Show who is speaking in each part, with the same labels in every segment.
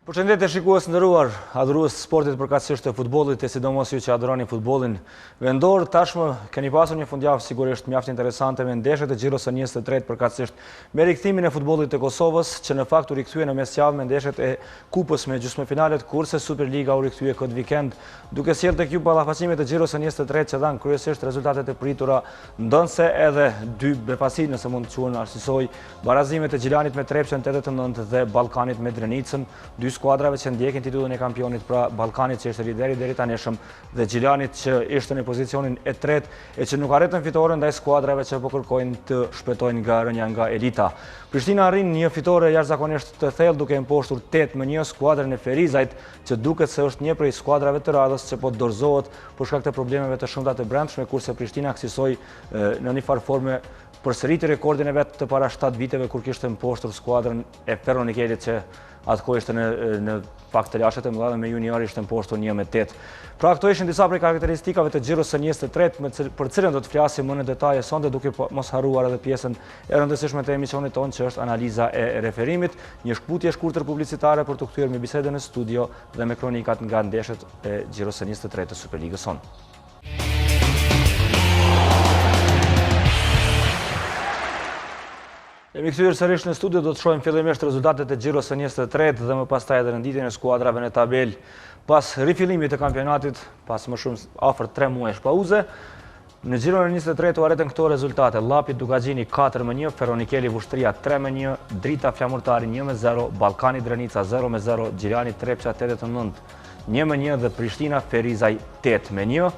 Speaker 1: Përshëndetje shikues nderuar, adhurues sportit përkatësisht të futbollit e sidomos ju që adhuroni futbollin vendor. Tashmë keni pasur një fundjavë sigurisht mjaft interesante me ndeshjet e Xhiros së 23 përkatësisht me rikthimin e futbollit të Kosovës, që në fakt u rikthye në mesjavë me ndeshjet e kupës me gjysmëfinalet, kurse Superliga u rikthye këtë vikend, duke sjellë tek ju ballafaqimet e Xhiros së 23 që dhanë kryesisht rezultatet e pritura, ndonse edhe dy befasi, nëse mund të quhen arsyesoj, barazimet e Gjilanit me Trepçën 89 dhe Ballkanit me Drenicën, skuadrave që ndjekin titullin e kampionit, pra Ballkanit që ishte lideri deri tanishëm dhe Gjilanit që ishte në pozicionin e tretë e që nuk arritën fitore ndaj skuadrave që po kërkojnë të shpëtojnë nga rënja nga elita. Prishtina arrin një fitore jashtëzakonisht të thellë duke imposhtur 8-1 skuadrën e Ferizajt, që duket se është një prej skuadrave të radhës që po dorëzohet për shkak të problemeve të shumta të brendshme, kurse Prishtina kësaj në një farë forme përsëriti rekordin e vet të para 7 viteve kur kishte imposhtur skuadrën e Ferronikelit që atë ishte në pak të lashët e mëdha dhe me junior ishte imposhtur 1-8. Pra këto ishin disa prej karakteristikave të Xhiros së 23 për cilën do të flasim më në detaje sonte, duke mos harruar edhe pjesën e rëndësishme të emisionit tonë që është analiza e referimit, një shkputje shkurtër publicitare për të kthyer me bisedën në studio dhe me kronikat nga ndeshjet e Xhiros së 23 të Superligës sonë. Jemi kthyer sërish në studio, do të shohim fillimisht rezultatet e Xhiros së 23 dhe më pastaj edhe renditjen e skuadrave në tabelë pas rifillimit të kampionatit, pas më shumë afër 3 muajsh pauze. Në Xhiron e 23 u arritën këto rezultate: Llapi Dugaxhini 4-1, Ferronikeli Vushtria 3-1, Drita Flamurtari 1-0, Ballkani Drenica 0-0, Gjilani Trepça 89 1-1 dhe Prishtina Ferizaj 8-1.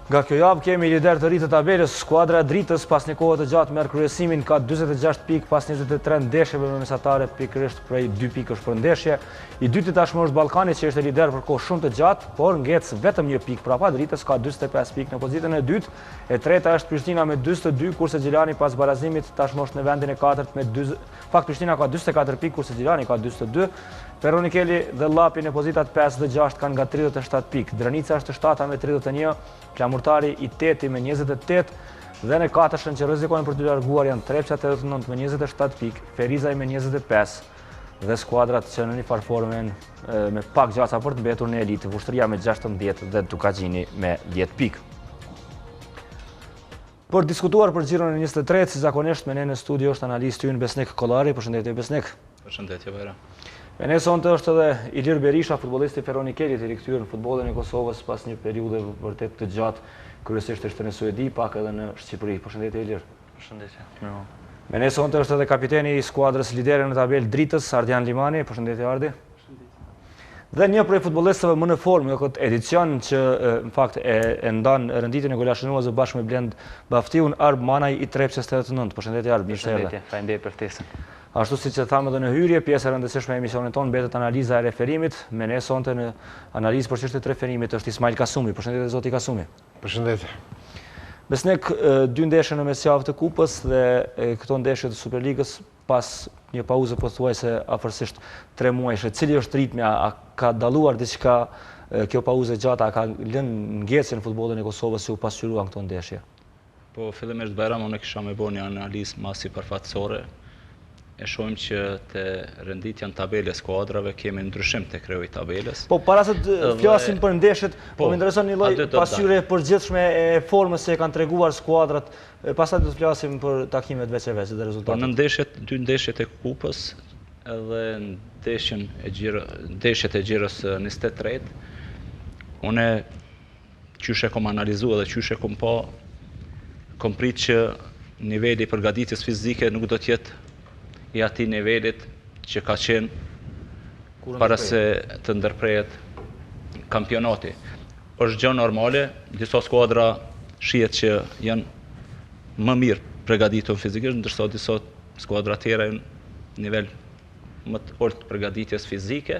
Speaker 1: Nga kjo javë kemi lider të ri të tabelës, skuadra e Dritës pas një kohë të gjatë merr kryesimin, ka 46 pikë pas 23 ndeshjeve me mesatare pikërisht prej 2 pikësh për ndeshje. I dyti tashmë është Ballkani që është lider për kohë shumë të gjatë, por ngec vetëm 1 pikë prapa Dritës, ka 45 pikë në pozitën e dytë. E treta është Prishtina me 42, kurse Gjilani pas barazimit tashmë është në vendin e katërt me 40. Fakt Prishtina ka 44 pikë, kurse Gjilani ka 42. Ferronikeli dhe Llapi në pozitat 5 dhe 6 kanë nga 37 pikë. Drenica është 7 me 31, Flamurtari i 8 me 28 dhe në katërshtën që rrezikojnë për të larguar janë Trepça 89 me 27 pikë, Ferizaj me 25 dhe skuadrat që në një farë forme me pak gjasa për të mbetur në elitë, Vushtria me 16 dhe Dugaxhini me 10 pikë. Për diskutuar për Xhiron e 23, si zakonisht me ne në studio është analisti ynë Besnik Kollari. Përshëndetje Besnik.
Speaker 2: Përshëndetje Bajra.
Speaker 1: Me ne sonte është edhe Ilir Berisha, futbollisti Ferronikelit, i rikthyer në futbollin e Kosovës pas një periudhe vërtet të gjatë, kryesisht ishte në Suedi, pak edhe në Shqipëri. Përshëndetje Ilir.
Speaker 2: Përshëndetje.
Speaker 1: Me ne sonte është edhe kapiteni i skuadrës lidere në tabelë Dritës, Ardian Limani. Përshëndetje Ardi. Dhe një prej futbollistëve më në formë në këtë edicion që në fakt e ndan renditjen e golashenuesve bashkë me Blend Baftiun, Arb Manaj i Trepçës 89. Përshëndetje Arb, mirë se erdhe.
Speaker 2: Përshëndetje, faleminderit për ftesën.
Speaker 1: Ashtu siç e thamë edhe në hyrje, pjesë e rëndësishme e emisionit tonë mbetet analiza e referimit. Me ne sonte në analizë për çështjet e referimit është Ismail Kasumi. Përshëndetje zoti Kasumi.
Speaker 3: Përshëndetje.
Speaker 1: Besnik, 2 ndeshje në mesjavë të kupës dhe këto ndeshje të Superligës pas një pauze pothuajse afërsisht 3 muajsh. Cili është ritmi? A ka dalluar diçka kjo pauze gjatë? A ka lënë ngecjen në futbollin e Kosovës si u pasqyruan këto ndeshje?
Speaker 2: Po fillimisht Bajram, unë kisha më bënë një analizë më sipërfaqësore. E shohim që te renditja në tabelë e skuadrave kemi ndryshim te krijoja e tabelës.
Speaker 1: Po para se të flasim për ndeshjet, po më intereson një lloj pasqyrje e përgjithshme e formës që e kanë treguar skuadrat. Pastaj do të flasim për takimet veçeve dhe rezultatet.
Speaker 2: Po në 2 ndeshjet e kupës edhe ndeshjet e Xhiros 23, unë qyshe kom analizuar dhe qyshe kom prit që niveli i përgatitjes fizike nuk do të jetë i atij nivelit që ka qenë para se të ndërprehet kampionati. Është gjë normale, disa skuadra shihet që janë më mirë përgatitur fizikisht, ndërsa disa skuadra tjera në nivel më të lartë përgatitjes fizike.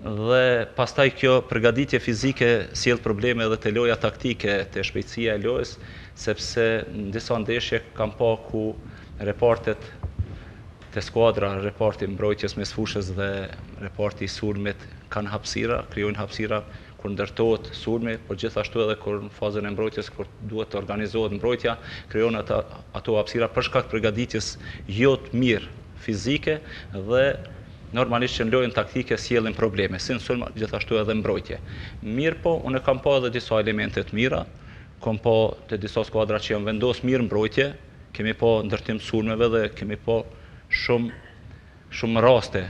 Speaker 2: Dhe pastaj kjo përgatitje fizike sjell probleme edhe te loja taktike, te shpejtësia e lojës, sepse në disa ndeshje kam pa ku reportet te skuadra, reporti mbrojtjes mes fushës dhe reporti i sulmit kanë hapësira, krijojnë hapësira kur ndërtohet sulmi, por gjithashtu edhe kur në fazën e mbrojtjes kur duhet të organizohet mbrojtja, krijojnë ato hapësira për shkak të përgatitjes jo të mirë fizike dhe normalisht që në lojën taktike sjellin probleme, si në sulm gjithashtu edhe mbrojtje. Mirë po, unë kam pa edhe disa elemente të mira, kam pa të disa skuadra që janë vendosur mirë mbrojtje, kemi pa ndërtim sulmeve dhe kemi pa shumë raste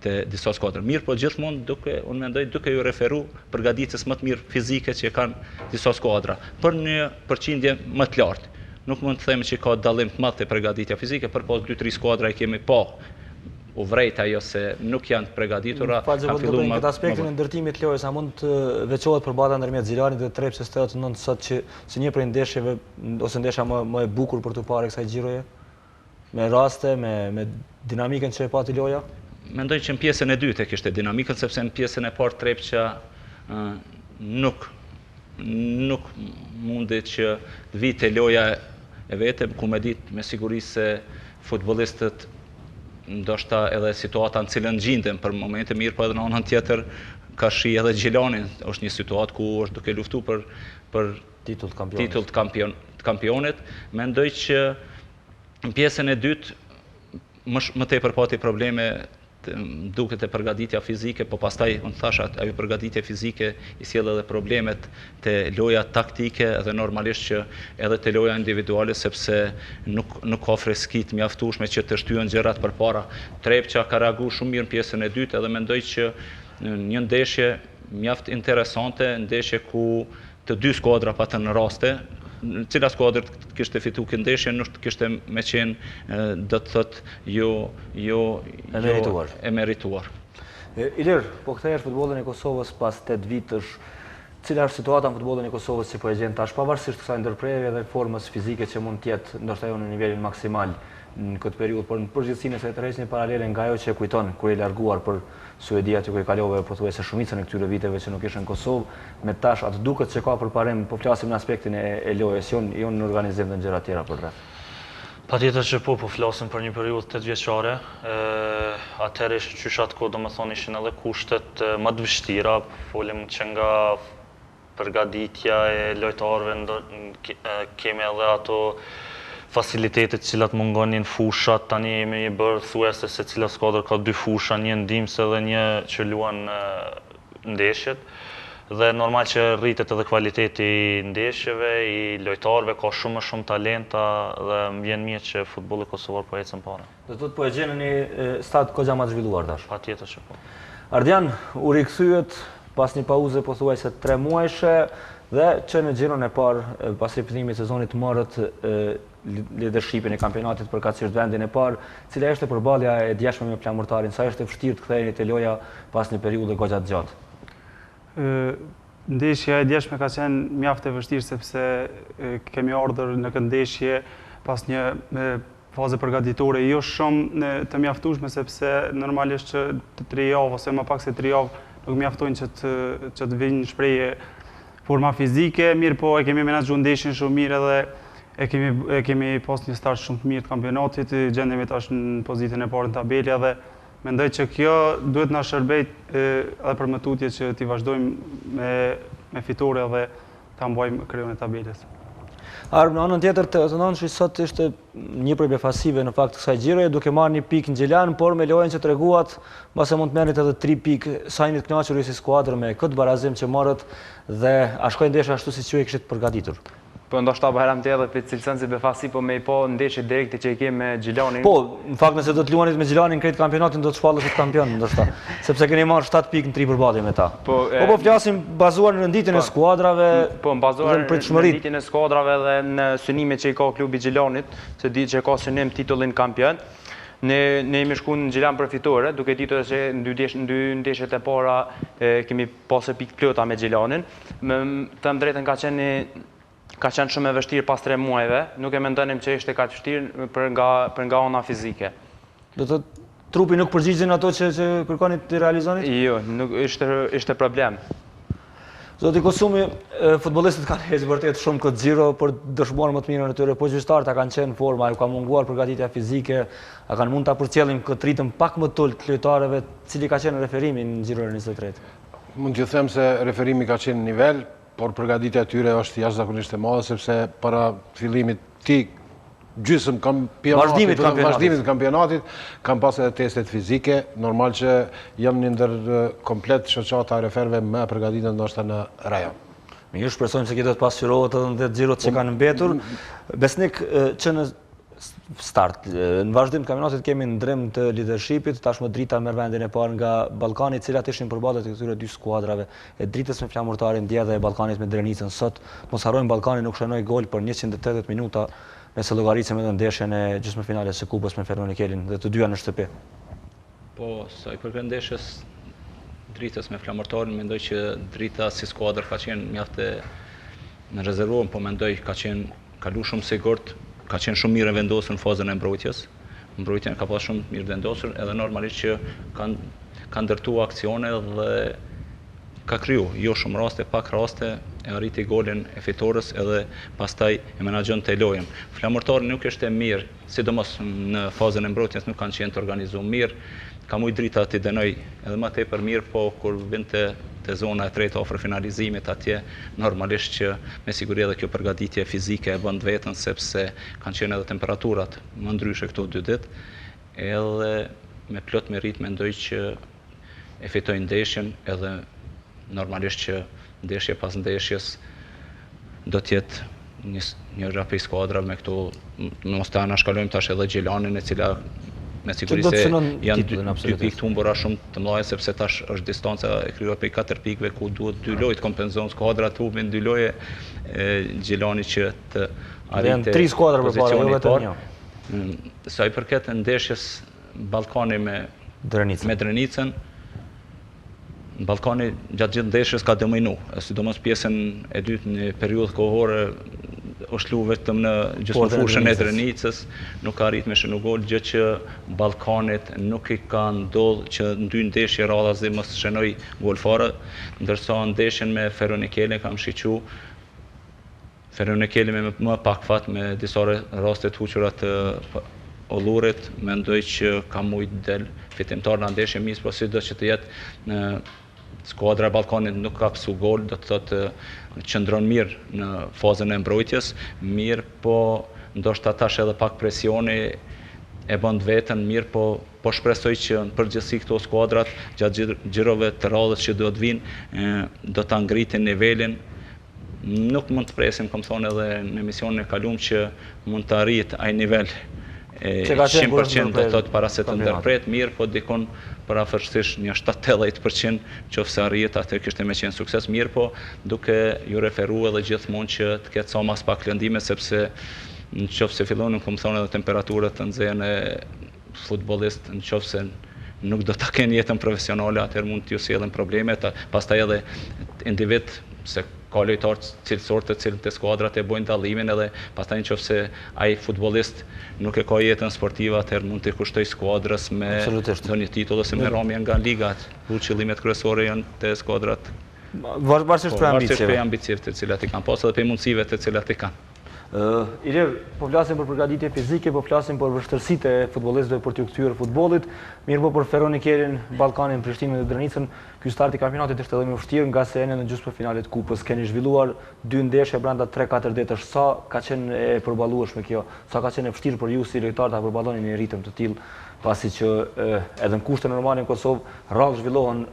Speaker 2: të disa skuadra. Mirë po gjithmonë unë mendoj duke ju referu përgatitjes më të mirë fizike që kanë disa skuadra, për një përqindje më të lartë. Nuk mund të themi që ka dallim të madh te përgatitja fizike, përpos 2-3 skuadra i kemi pa u vrejt ajo se nuk janë të përgatitura.
Speaker 1: Në këtë aspektin e ndërtimit të lojës, a mund të veçohet përballja ndërmjet Xhilanit dhe Trepsës 89 sot që si një prej ndeshjeve ose ndeshja më e bukur për të parë kësaj xhiroje? Me raste, me dinamikën që e pati loja?
Speaker 2: Mendoj që në pjesën e dytë e kishte dinamikën, sepse në pjesën e parë Trepça nuk mundi që të vite loja e vete, ku me ditë me siguri se futbollistët ndoshta edhe situata në cilën gjindem për momente mirë, po edhe në anën tjetër ka shi edhe Gjilani, është një situatë ku është duke luftu për titull të kampionit. Mendoj që në pjesën e dytë më tepër pati probleme duket e përgatitja fizike, po pastaj unë thash ajo përgatitje fizike i sjell edhe problemet te loja taktike edhe normalisht që edhe te loja individuale, sepse nuk ka freski të mjaftueshme që të shtyhen gjërat përpara. Trepça ka reaguar shumë mirë në pjesën e dytë edhe mendoj që një ndeshje mjaft interesante, ndeshje ku të dy skuadra patën në raste, cila skuadër kishte fitu këtë ndeshje, nuk kishte me qenë do të thotë jo e merituar.
Speaker 1: Ilir, po kthehesh futbollin e Kosovës pas 8 vitësh, cila është situata në futbollin e Kosovës si po e gjen tash, pavarësisht kësaj ndërprerje dhe formës fizike që mund të jetë ndoshta jo në nivelin maksimal në këtë periudhë, por në përgjithësi nëse të rresni paralele nga ajo që e kujton kur i larguar për Suedia që ku i kalove pothuajse shumicën e këtyre viteve që nuk ishte në Kosovë, me tash atë duket që ka përparim, po flasim në aspektin e lojës, jo në organizim dhe në gjëra tjera për rreth.
Speaker 3: Patjetër që po flasim për një periudhë 8 vjeçare, atëherë qysh atë kohë domethënë ishin edhe kushtet më të vështira, folim që nga përgatitja e lojtarëve kemi edhe ato facilitetet cilat mungonin fushat, tani jemi bërë thuajse se cila skuadër ka 2 fusha, një ndihmëse dhe një që luan ndeshjet. Dhe normal që rritet edhe kvaliteti i ndeshjeve, i lojtarëve, ka shumë talenta dhe më vjen mirë që futbolli kosovar po ecën para.
Speaker 1: Do thotë po e gjen në një stad goxha më të zhvilluar tash.
Speaker 3: Patjetër që po.
Speaker 1: Ardian u rikthyet pas një pauze pothuajse 3 muajshe dhe që në gjiron e parë pas ripëthimit sezonit marrët leadershipin e kampionatit përkatësisht vendin e parë, cila është përballja e djeshme me flamurtarin, sa është e vështirë të ktheheni te loja pas një periudhe goxha të gjatë.
Speaker 4: Ndeshja e djeshme ka qenë mjaft e vështirë sepse kemi ardhur në këtë ndeshje pas një faze përgatitore jo shumë të mjaftueshme, sepse normalisht që 3 javë ose më pak se 3 javë nuk mjaftojnë që të vinë shprehje forma fizike, mirë po e kemi menaxhuar ndeshjen shumë mirë edhe e kemi pas një start shumë të mirë të kampionatit, gjendemi tash në pozitën e parë në tabelë dhe mendoj që kjo duhet na shërbej edhe për më tutje që t'i vazhdojmë me fitore dhe ta mbajmë kryeun e tabelës.
Speaker 1: Në anën tjetër të nënshi sot ishte një prej befasive në fakt kësaj xhiroje, duke marrë një pikë në Gjilan, por me lojën që treguat, mbase mund të merrit edhe 3 pikë, sa jeni të kënaqur si skuadër me këtë barazim që marrët dhe a shkoi ndeshja ashtu siç ju e kishit përgatitur?
Speaker 5: Po ndoshta po herëm tjetër për cilëson si befasi, po me i po ndeshje direkte që i kemi me Gjilanin.
Speaker 1: Po, në fakt nëse do të luanit me Gjilanin krejt kampionatin do të shpallësh kampion ndoshta, sepse keni marrë 7 pikë në 3 përballje me ta. Po flasim bazuar në renditjen e skuadrave.
Speaker 5: Po bazuar në renditjen e skuadrave dhe në synimet që i ka klubi Gjilanit, se di që ka synim titullin kampion. Ne jemi shkuar në Gjilan për fitore, duke ditur se në 2 ndeshjet e para kemi pasur pikë plota me Gjilanin. Të drejtën ka qenë shumë e vështirë pas 3 muajve, nuk e mendonim që ishte kaq vështirë për nga ana fizike.
Speaker 1: Do të trupi nuk përgjigjen ato që kërkonit të realizonit?
Speaker 5: Jo, nuk ishte problem.
Speaker 1: Zoti Kosumi, futbollistët kanë hequr vërtet shumë këtë xhiro, por dëshmuar më të mirën e tyre, po gjyqtarët ka kanë qenë në forma, ju ka munguar përgatitja fizike, a kanë mund ta përcjellin këtë ritëm pak më të ulët të lojtarëve, cili ka qenë referimi në xhiron e 23.
Speaker 6: Mund t'ju them se referimi ka qenë në nivel, por përgatitja e tyre është jashtëzakonisht e madhe, sepse para fillimit ti gjysmë vazhdimit të kampionatit, kam pas edhe testet fizike, normal që janë një ndër komplet shoqata e referve me përgatitur ndoshta në rajon.
Speaker 1: Mirë, shpresojmë se kjo do të pasqyrohet edhe në xhirot që kanë mbetur. Besnik, që në start, në vazhdim të kampionatit kemi ndrym të leadershipit, tashmë Drita merr vendin e parë nga Ballkani, të cilat ishin përballë të këtyre dy skuadrave, e Dritës me flamurtarin dje dhe e Ballkanit me Drenicën sot. Mos harrojmë, Ballkani nuk shënoi gol për 180 minuta, nëse llogaritëm edhe ndeshjen e gjysmëfinales së Kupës me Ferronikelin dhe të dyja në shtëpi.
Speaker 2: Po, sa i përket ndeshjes Dritës me flamurtarin, mendoj që Drita si skuadër ka qenë mjaft në rezervuar, po mendoj ka kalu shumë sigurt, ka qenë shumë mirë vendosur në fazën e mbrojtjes. Mbrojtja ka pas shumë mirë vendosur, edhe normalisht që kanë ndërtuar aksione dhe ka kriju, jo shumë raste, pak raste, e arriti golin e fitores edhe pastaj e menaxhon të lojën. Flamurtari nuk është e mirë, sidomos në fazën e mbrojtjes nuk kanë qenë të organizuar mirë. Ka mujt Drita t'i dënoj edhe më tepër mirë, po kur vinte te zona e tretë afër finalizimit atje, normalisht që me siguri edhe kjo përgatitje fizike e bën vetën, sepse kanë qenë edhe temperaturat më ndryshe këto 2 ditë, edhe me plot merit mendoj që e fitojnë ndeshjen, edhe normalisht që ndeshje pas ndeshjes do t'jetë një rapi skuadra me këto, mos ta anashkalojmë tash edhe Gjilanin, e cila me siguri se janë 2 pikë të humbura shumë të mëdha, sepse tash është distanca e krijuar prej 4 pikëve ku duhet 2 lojë të kompenzojnë skuadrat, humbin 2 loje, Gjilani që të arrite
Speaker 1: 3 skuadra përpara, jo vetëm një.
Speaker 2: Sa i përket ndeshjes Ballkani me Drenicën, Ballkani gjatë gjithë ndeshjes ka dominu, sidomos pjesën e dytë në periudhë kohore është luajtur vetëm në gjysmëfushën e Drenicës, nuk ka arrit me shënu gol, gjë që Ballkanit nuk i ka ndodhur që në 2 ndeshje radhazi mos shënoi gol fare, ndërsa ndeshjen me Ferronikelin kam shiqu Ferronikeli me më pak fat, me disa raste të huqura të Ollurit, mendoj që ka mujt del fitimtar në ndeshje misë, po sido që të jetë në skuadra e Ballkanit nuk ka pësu gol, do të thotë qëndron mirë në fazën e mbrojtjes, mirë po ndoshta tash edhe pak presioni e bën vetën mirë, po shpresoj që në përgjithësi këto skuadrat gjatë gjirove të radhës që do të vinë do ta ngritin nivelin. Nuk mund të presim, kom thonë edhe në emisionin e kaluam, që mund të arrihet ai nivel 100% do të thotë para se të ndërpret mirë, po dikon parafërsisht një 70-80% nëse arrihet, atë kishte më qenë sukses mirë, po duke ju referuar edhe gjithmonë që të ketë sa mas pak lëndime, sepse nëse fillonin, kom thonë, edhe temperaturat të nxehën e futbollist, nëse nuk do ta kenë jetën profesionale, atëherë mund t'ju sjellin probleme, pastaj edhe individ, se ka lojtarë cilësor të cilët e skuadrat e bojnë dallimin, edhe pastaj nëse ai futbollist nuk e ka jetën sportive, atëherë mund të kushtoj skuadrës me ndonjë titull ose me rrëmje nga ligat, ku qëllimet kryesore janë te skuadrat.
Speaker 1: Varësisht prej
Speaker 2: ambicieve të cilat i kanë pasur edhe prej mundësive të cilat i kanë.
Speaker 1: Ilev, po flasim për përgatitje fizike, po flasim për vështërsitë e futbollistëve për t'u kthyer futbollit, mirë po për Ferronikelin, Ballkanin, Prishtinën dhe Drenicën, ky start i kampionatit është edhe më vështirë nga se jeni në gjysmëfinalet të Kupës. Keni zhvilluar 2 ndeshje brenda 3-4 ditësh. Sa ka qenë e përballueshme kjo? Sa ka qenë e vështirë për ju si lojtar ta përballoni një ritëm të tillë, pasi që edhe në kushte normale në Kosovë rrallë zhvillohen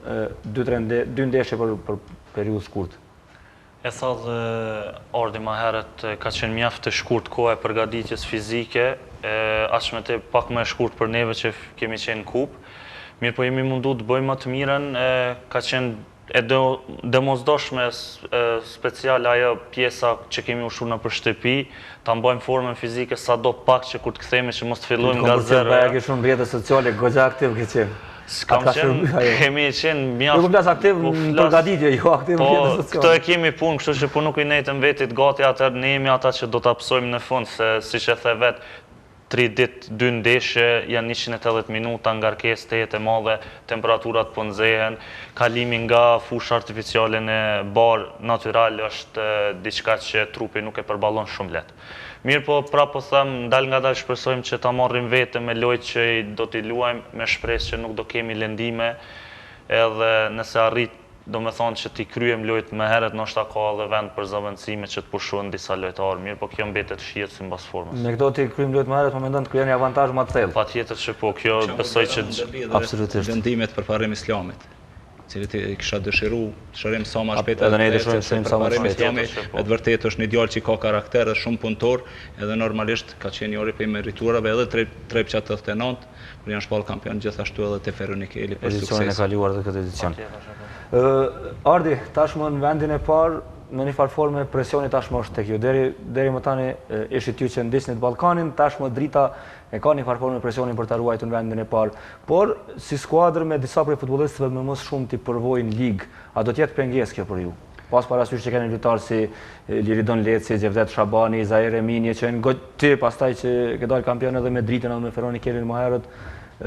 Speaker 1: 2 ndeshje për periudhë shkurtë.
Speaker 3: E tha dhe Ardi ma herët, ka qenë mjaft të shkurt koha e përgatitjes fizike, aq me te pak më e shkurt për neve që kemi qenë Kupë. Mirë po jemi mundu të bëjmë më të mirën, ka qenë e domosdoshme special ajo pjesa që kemi ushur në për shtëpi, ta mbajmë formën fizike sa do pak që kur të kthehemi që mos të fillojmë nga zero.
Speaker 1: Ke shumë rrjete sociale, goxha aktiv ke qenë.
Speaker 3: Kemi qenë mjaft...
Speaker 1: Nuk më aktiv në përgatitje, jo aktiv në rrjete sociale.
Speaker 3: Këto e kemi punë, kështu që nuk i nejtëm vetit gati, atër ne jemi ata që do të apsojmë në fund, se si që the vetë, 3 ditë, 2 ndeshje, janë 180 minuta, ngarkesë të jetë e madhe, temperaturat po nxehen, kalimi nga fusha artificiale në barë natyral është diçka që trupi nuk e përballon shumë lehtë. Mirë po, po them, dal nga dal shpresojmë që ta marrim vete me lojtë që do t'i luajmë, me shpresë që nuk do kemi lëndime, edhe nëse do me thonë që ti kryem lojt më herët, nështë ka edhe vend për zëvendësime që të pushojnë disa lojtarë mirë, po kjo mbetet shihet si mbas formës.
Speaker 1: Me këto ti kryem lojt më herët, po mendon të kryeni avantazh më të thellë.
Speaker 3: Patjetër që po, kjo besoj që
Speaker 1: absolutisht
Speaker 2: vendimet për parim islamit, cilët i kisha dëshiru, shërim sa ma shpejt
Speaker 1: edhe ne dëshirojmë sa më shpejt.
Speaker 2: Me të vërtetë është një djalë që ka karakter, është shumë punëtor, edhe normalisht ka qenë njëri prej meriturave edhe Trepqa 89, kur janë shpall kampion gjithashtu edhe te Feronikeli për sukses.
Speaker 1: Edicionin e kaluar dhe këtë edicion. Ardi, tashmë në vendin e parë, në një farë forme presioni tashmë është tek ju. Deri më tani ishit ju që ndisnit Ballkanin, tashmë drita e ka një farë forme presionin për ta ruajtur në vendin e parë. Por si skuadër me disa prej futbollistëve më shumë ti përvojnë ligë, a do të jetë pengesë kjo për ju? Pas parasysh që keni lojtarë si Liridon Leci, Gjevdet Shabani, Zaire Emini, që janë ti pastaj që ke dalë kampion edhe me dritën edhe me Feronikelin më herët,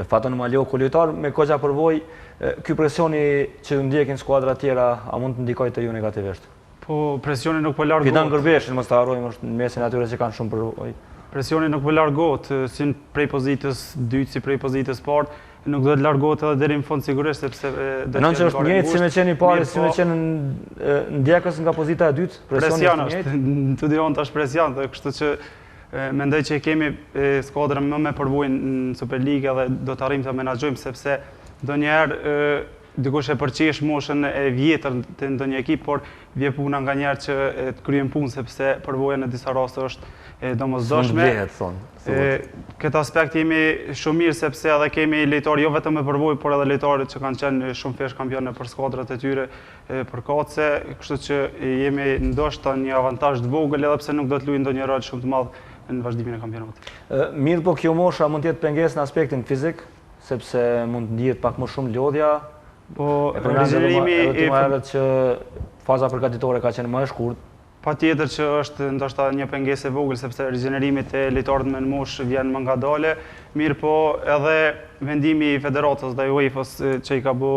Speaker 1: Faton Maljoku, lojtar me goxha përvojë, ky presioni që ndjekin skuadra tjera, a mund të ndikojë te ju negativisht?
Speaker 4: Po presioni nuk po largohet.
Speaker 1: Fidan Gërbeshin, mos ta harrojmë, është në mesin atyre që kanë shumë përvojë.
Speaker 4: Presioni nuk po largohet, si prej pozitës dytë, si prej pozitës parë, nuk do të largohet edhe deri në fund sigurisht sepse do të
Speaker 1: që është njëjtë si me qenë i parë, si me qenë ndjekës nga pozita e dytë,
Speaker 4: presioni është. Në studion tash presion, kështu që mendoj që kemi skuadrën më me përvojë në Superligë dhe do të arrijmë ta menaxhojmë sepse ndonjëherë dikush e përqesh moshën e vjetër të ndonjë ekip, por vje puna nganjëherë që të kryejmë punë sepse përvoja në disa raste është domosdoshme. Këtë aspekt jemi shumë mirë sepse edhe kemi lojtarë jo vetëm me përvojë, por edhe lojtarë që kanë qenë shumë fesh kampionë për skuadrat e tyre përkatëse, kështu që jemi ndoshta një avantazh të vogël edhe pse nuk do të luajë ndonjë rol shumë të madh në vazhdimin e kampionatit.
Speaker 1: Mirë, po kjo mosha mund të jetë pengesë në aspektin fizik, sepse mund të ndihet pak më shumë lodhja.
Speaker 4: Po rizigjerimi
Speaker 1: i herët që faza përgatitore ka qenë më e shkurtë.
Speaker 4: Patjetër që është ndoshta një pengesë e vogël sepse rizigjerimi te lojtarët me moshë vjen më ngadalë, mirë po edhe vendimi i federatës dhe UEFA-s që i ka bë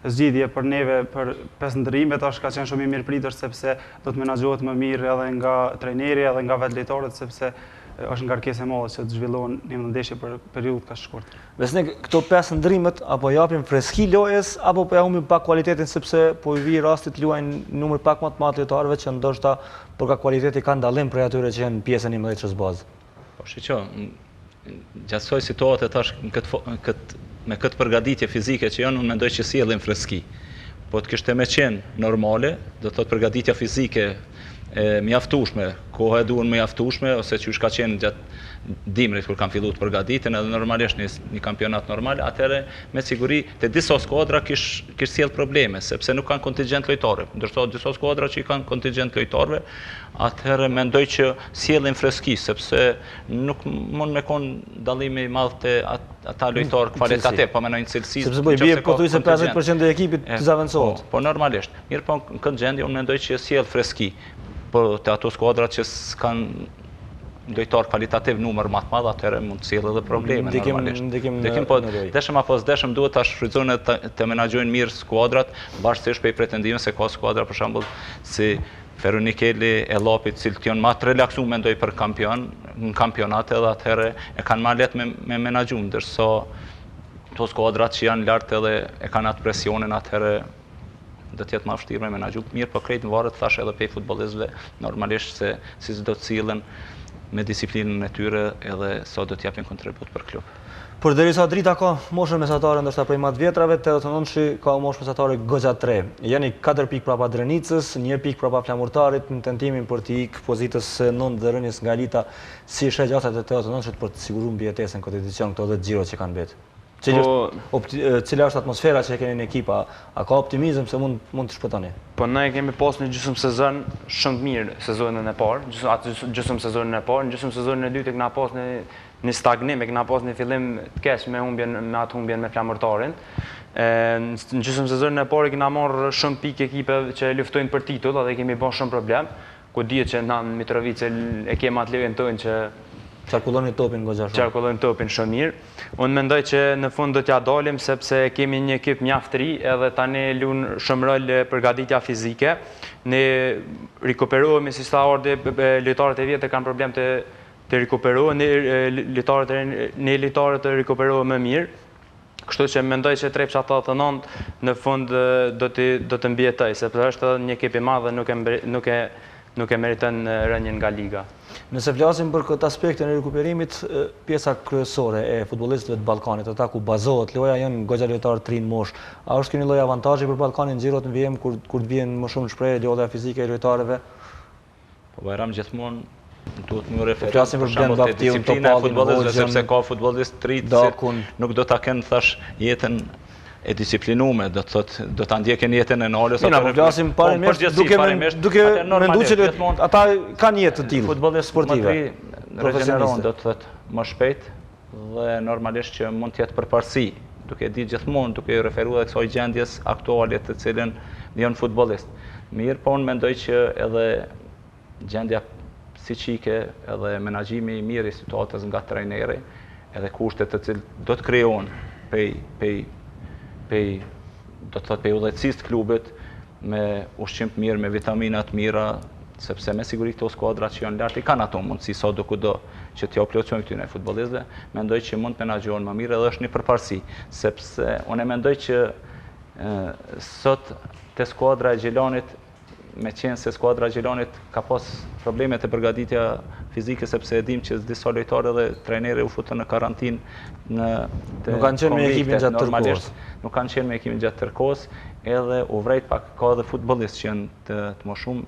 Speaker 4: zgjidhje për neve për 5 ndërrime tash ka qenë shumë i mirëpritër sepse do të menaxhohet më mirë edhe nga trajneri edhe nga vetë lojtarët sepse është ngarkesë e madhe që të zhvillohen një ndeshje për periudhë kaq shkurtër.
Speaker 1: Besnik, këto 5 ndrimet apo japim freski lojës apo po ja humbim pak cilëtetin sepse po i vi rasti të luajnë numër pak më të madh lojtarëve që ndoshta për ka cilëteti kanë dallim prej atyre që janë pjesën e 11-shës bazë.
Speaker 2: Po shiqo, gjatë kësaj situate tash me këtë përgatitje fizike që janë, unë mendoj që sjellin freski. Po të kishte me qenë normale, do të thotë përgatitja fizike mjaftueshme, koha e duhur mjaftueshme ose që ka qenë gjatë dimrit kur kanë filluar të përgatiten edhe normalisht një kampionat normal, atëherë me siguri te disa skuadra kish sjell probleme sepse nuk kanë kontingjent lojtarë. Ndërsa disa skuadra që kanë kontingjent lojtarëve, atëherë mendoj që sjellin freski sepse nuk mund me kon dallimi i madh te ata lojtarë kvalitativ, po mendoj cilësi.
Speaker 1: Sepse po i bie pothuajse 50% e ekipit të zaventohet.
Speaker 2: Po normalisht. Mirë, po në këtë gjendje unë mendoj që sjell freski. Po te ato skuadra që s'kan lojtar kvalitativ numër më të madh, atëherë mund të sjellë edhe probleme normalisht. Ndikim po deshëm apo s'deshëm duhet ta shfrytëzojnë të menaxhojnë mirë skuadrat, varësisht prej pretendimeve se ka skuadra për shembull si Feronikeli e Llapit, cilët janë më të relaksuar mendoj për në kampionat edhe atëherë e kanë më lehtë me menaxhu, ndërsa to skuadrat që janë lart edhe e kanë atë presionin atëherë do të jetë më vështirë me menaxhu. Mirë, po krejt varet thash edhe pe futbollistëve normalisht se si do të sillen me disiplinën e tyre edhe sa do të japin kontribut për klub.
Speaker 1: Por derisa drita ka moshën mesatare ndoshta prej më të vjetrave, 89-shi ka moshë mesatare goxha 3. Jeni 4 pikë prapa Drenicës, 1 pikë prapa Flamurtarit në tentimin për të ikë pozitës 9 dhe rënies nga Elita, si sheh gjatat e 89-shit për të siguruar mbijetesën këtë edicion këto 10 xhiro që kanë mbetë. Cila është atmosfera që e keni në ekip, a ka optimizëm se mund të shpëtoni?
Speaker 5: Po ne kemi pas një gjysmë sezon shumë të mirë sezonin e parë, gjysmë sezonin e parë, në gjysmë sezonin e dytë kena pas një stagnim, kena pas një fillim të keq me atë humbjen me Flamurtarin. Në gjysmë sezonin e parë kena marrë shumë pikë ekipe që luftojnë për titull dhe kemi bën shumë problem. Ku dihet që na në Mitrovice e kemi atë lojën tonë që
Speaker 1: qarkulloni topin goxha shumë.
Speaker 5: Qarkullojmë topin shumë mirë. Unë mendoj që në fund do t'ja dalim sepse kemi një ekip mjaft të ri edhe tani lun shumë rol përgatitja fizike. Ne rikuperohemi si sa ardhi lojtarët e vjetër kanë problem të rikuperohen, ne lojtarët të rikuperohen më mirë. Kështu që mendoj që Trepça 89 në fund do të mbijetoj, sepse është edhe një ekip i madh dhe nuk e meriton rënien nga liga.
Speaker 1: Nëse flasim për këtë aspektin e rikuperimit, pjesa kryesore e futbollistëve të Ballkanit, ata ku bazohet loja janë goxha lojtarë të rinë mosh. A është keni lloj avantazhi për Ballkanin xhirot në VM kur të vjen më shumë shprehje lodha fizike e lojtarëve?
Speaker 2: Po Bajram gjithmonë duhet më referohet.
Speaker 1: Flasim për Blen Baftion,
Speaker 2: futbollistëve sepse ka futbollistë të rinj që nuk do ta kenë thash jetën e disiplinume, do ta ndjekin jetën e nalës.
Speaker 1: Ne po flasim parimisht duke menduar që ata kanë jetë të tillë.
Speaker 2: Futbollistë sportive profesionistë do të thotë më shpejt dhe normalisht që mund të jetë përparësi, duke ditë gjithmonë duke referuar kësaj gjendjes aktuale të cilën janë futbollist. Mirë, po unë mendoj që edhe gjendja psiqike edhe menaxhimi i mirë i situatës nga trajneri, edhe kushtet të cilët do të krijohen do të thotë pe udhëheqësisë të klubit me ushqim të mirë, me vitamina të mira, sepse me siguri këto skuadra që janë lart i kanë ato mundësi sa do kudo që t'ja plotësojnë këtyre futbollistëve, mendoj që mund të menaxhohen më mirë edhe është një përparësi, sepse unë mendoj që sot te skuadra e Gjelanit, me qenë se skuadra e Gjelanit ka pas probleme të përgatitja fizike, sepse e dim që disa lojtarë dhe trajneri u futën në karantinë
Speaker 1: nuk kanë qenë me ekipin gjatë tërkohës.
Speaker 2: Nuk kanë qenë me ekipin gjatë tërkohës, edhe u vrejt pak ka edhe futbollistë që janë të më shumë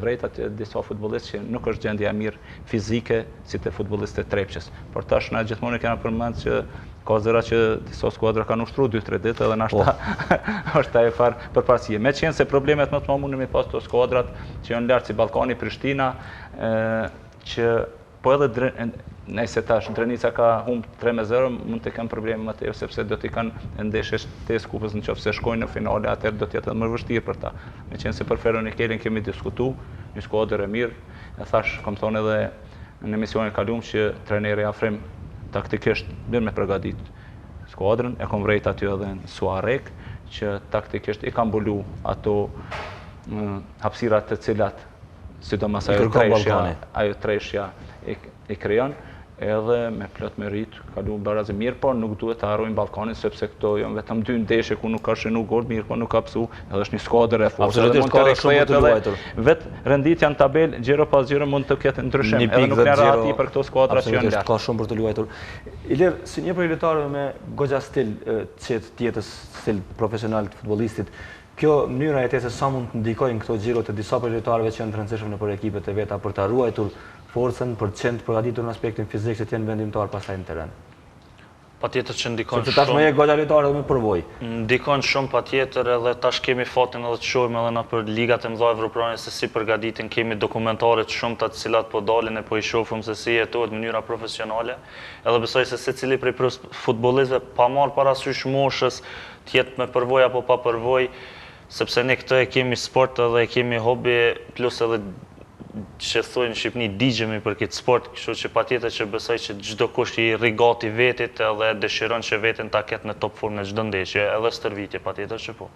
Speaker 2: vrejtat disa futbollistë që nuk është gjendja mirë fizike si të futbollistët e Trepçës. Por tash na gjithmonë kena përmend që ka zëra që disa skuadra kanë ushtruar 2-3 ditë edhe nashta është ajo farë përparësie. Me qenë se problemet më të mëdha mundën me pas të skuadrat që janë lart si Ballkani, Prishtina, që po edhe nëse tash Drenica ka humb 3-0, mund të kenë probleme më të sepse do t'i kanë ndeshje të skupës nëse shkojnë në finale, atëherë do të jetë më vështirë për ta. Me qenë se për Feronikelin kemi diskutuar, një skuadër e mirë, e thash, kam thonë edhe në emisionin e kaluar që trajneri Afrim taktikisht bën me përgatit skuadrën, e kam vrejt aty edhe në Suarek, që taktikisht i kam mbulu ato hapësirat të cilat sidomos ajo treshja i krijon, edhe me plot merit kalu barazë mirë, por nuk duhet të harrojmë Ballkanin sepse këto janë vetëm 2 ndeshje ku nuk ka shënu gol, mirë, po nuk ka psu, edhe është një skuadër e fortë, edhe mund të rikthehet edhe vetë renditja në tabel gjiro pas gjiro mund të ketë ndryshim, edhe nuk ka rahati për këto skuadra që janë lart.
Speaker 1: Ka shumë për të luajtur. Ilir, si një prej lojtarëve me goxha stil tjetës, stil profesional të futbollistit, kjo mënyra e jetesës sa mund të ndikojnë këto xhiro të disa prej lojtarëve që janë të rëndësishëm nëpër ekipet e veta për ta ruajtur forcën, për të qenë të përgatitur në aspektin fizik që të jenë vendimtar pastaj në teren?
Speaker 3: Patjetër që ndikon shumë.
Speaker 1: Sepse tashmë je goxha lojtarë edhe me përvojë.
Speaker 3: Ndikon shumë patjetër, edhe tash kemi fatin edhe të shohim edhe nëpër ligat e mëdha evropiane se si përgatiten, kemi dokumentare të shumta të cilat po dalin e po i shohim se si jetohet në mënyra profesionale. Edhe besoj se secili prej futbollistëve pa marrë parasysh moshës, të jetë me përvojë apo pa përvojë, sepse ne këtë e kemi sport edhe e kemi hobi, plus edhe që thojnë në Shqipni digjemi për këtë sport, kështu që patjetër që besoj që çdo kush i rri gati vetit edhe dëshiron që veten ta ketë në top formë në çdo ndeshje, edhe stërvitje patjetër që po.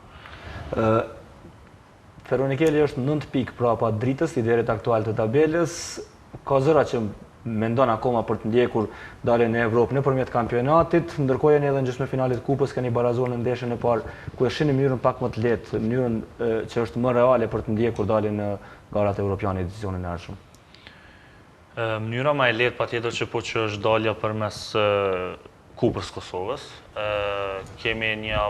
Speaker 1: Feronikeli është 9 pikë prapa dritës, liderit aktual të tabelës, ka zëra që mendon akoma për të ndjekur daljen në Evropë nëpërmjet kampionatit, ndërkohë janë edhe në gjysmëfinalet kupës keni barazuar në ndeshjen e parë ku e shihni mënyrën pak më të lehtë, mënyrën që është më reale për të ndjekur daljen në garat evropiane e edicionit e ardhshëm.
Speaker 3: Mënyra më e lehtë patjetër që po që është dalja përmes Kupës Kosovës. Kemi një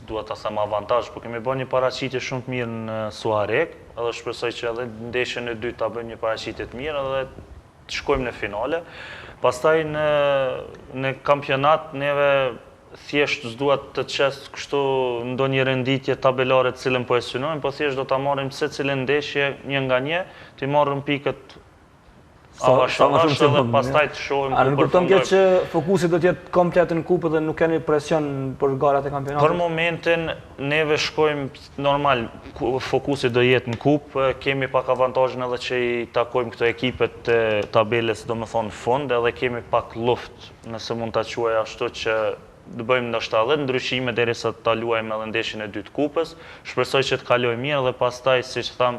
Speaker 3: duhet ta them avantazh, por kemi bërë një paraqitje shumë të mirë në Suarek, edhe shpresoj që edhe ndeshjen e dytë ta bëjmë një paraqitje të mirë edhe të shkojmë në finale. Pastaj në kampionat neve thjesht s'duat të qes kështu ndonjë renditje tabelare të cilën po e synojmë, po thjesht do ta marrim secilën ndeshje një nga një, të marrim pikët avash edhe pastaj të shohim.
Speaker 1: A nuk kupton kjo që fokusi do të jetë komplet në kupë dhe nuk keni presion për garat e kampionatit?
Speaker 3: Për momentin neve shkojmë normal, fokusi do jetë në kupë, kemi pak avantazhin edhe që i takojmë këto ekipet të tabelës, domethënë fund, edhe kemi pak luftë, nëse mund ta quaj ashtu, që do bëjmë ndoshta edhe ndryshime derisa ta luajmë edhe ndeshjen e dytë kupës. Shpresoj që të kalojë mirë dhe pastaj, siç tham,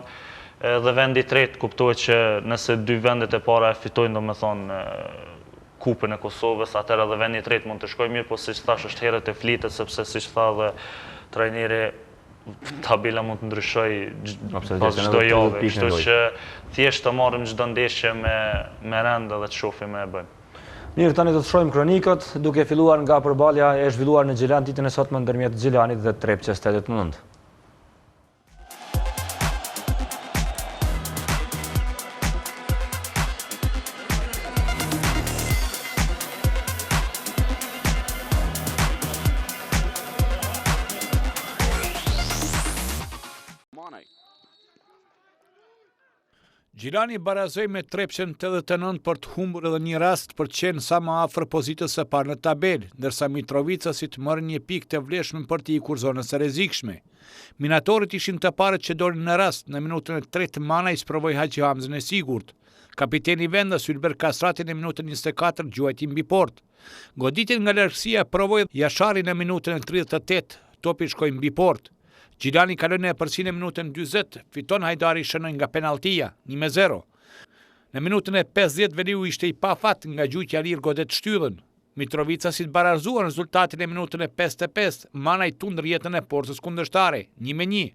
Speaker 3: edhe vendi i tretë kuptohet që nëse 2 vendet e para e fitojnë, domethënë kupën e Kosovës, atëherë edhe vendi i tretë mund të shkojë mirë, po siç thash është herët e flitet sepse siç tha dhe trajneri tabela mund të ndryshojë pas çdo jave, kështu që thjesht të marrim çdo ndeshje me rend dhe të shohim e bëjmë.
Speaker 1: Mirë, tani do të shohim kronikët, duke filluar nga përballja e zhvilluar në Gjilan ditën e sotme ndërmjet Gjilanit dhe Trepçës 89.
Speaker 7: Gjilani barazoi me Trepçën 89 për të humbur edhe një rast për të qenë sa më afër pozitës së parë në tabelë, ndërsa Mitrovicasit morën një pikë të vlefshme për të ikur zonës së rrezikshme. Minatorët ishin të parët që dolën në rast, në minutën e 3 Manaj sprovoi Haxhi Hamzën e sigurt. Kapiteni i vendës Ylber Kasrati në minutën 24 gjuajti mbi port. Goditjen nga largësia provoi Jashari në minutën e 38, topi shkoi mbi port. Gjilani kaloi në përsinë në minutën 40, fiton Hajdari shënoi nga penaltia, 1-0. Në minutën e 50 Veliu ishte i pafat nga gjujtja lirë godet shtyllën. Mitrovicasit barazuan rezultatin në minutën e 55, Manaj tundër jetën e portës kundërshtare, 1-1.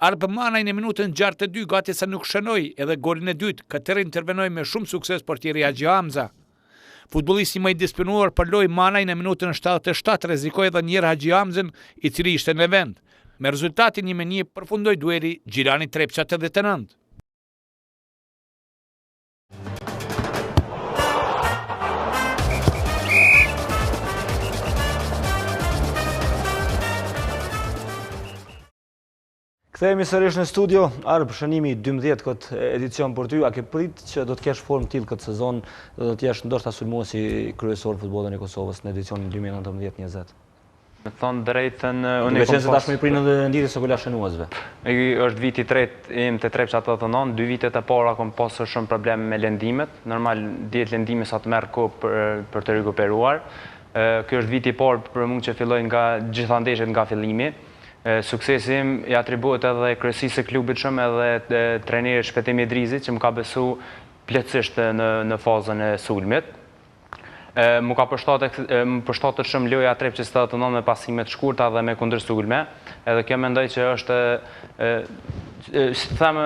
Speaker 7: Arb Manaj në minutën 62 gati sa nuk shënoi edhe golin e dytë, këtëherë intervenoi me shumë sukses portieri Haxhi Hamza. Futbollisti më i disponuar për lojë Manaj në minutën 77 rrezikoi edhe një herë Haxhi Hamzën, i cili ishte në vend. Me rezultatin 1-1 përfundoi dueli Gjilani Trepça 89.
Speaker 1: Kthehemi sërish në studio. Arb, shënimi 12 këtë edicion për ty, a ke prit që do të kesh formë tillë këtë sezon dhe do të jesh ndoshta sulmuesi kryesor futbollit në Kosovës në edicionin 2019-20.
Speaker 5: Me thonë drejtën,
Speaker 1: unë e kom pas... Duke qenë se nditjes së shënuesve.
Speaker 5: Është viti i tretë im të Trepça 89, 2 vitet e para kom pasur shumë probleme me lëndimet. Normal, dihet lëndime sa të merr kohë për të rikuperuar. Ky është viti i parë për mua që filloi nga gjitha ndeshjet nga fillimi. Suksesi im i atribuohet edhe kryesisë së klubit shumë edhe trajnerit Shpëtim Idrizit që më ka besu plotësisht në fazën e sulmit. Më ka përshtatët shumë loja Trepçës 89 me pasime të shkurta dhe me kundër sulme, edhe kjo mendoj që është thëmë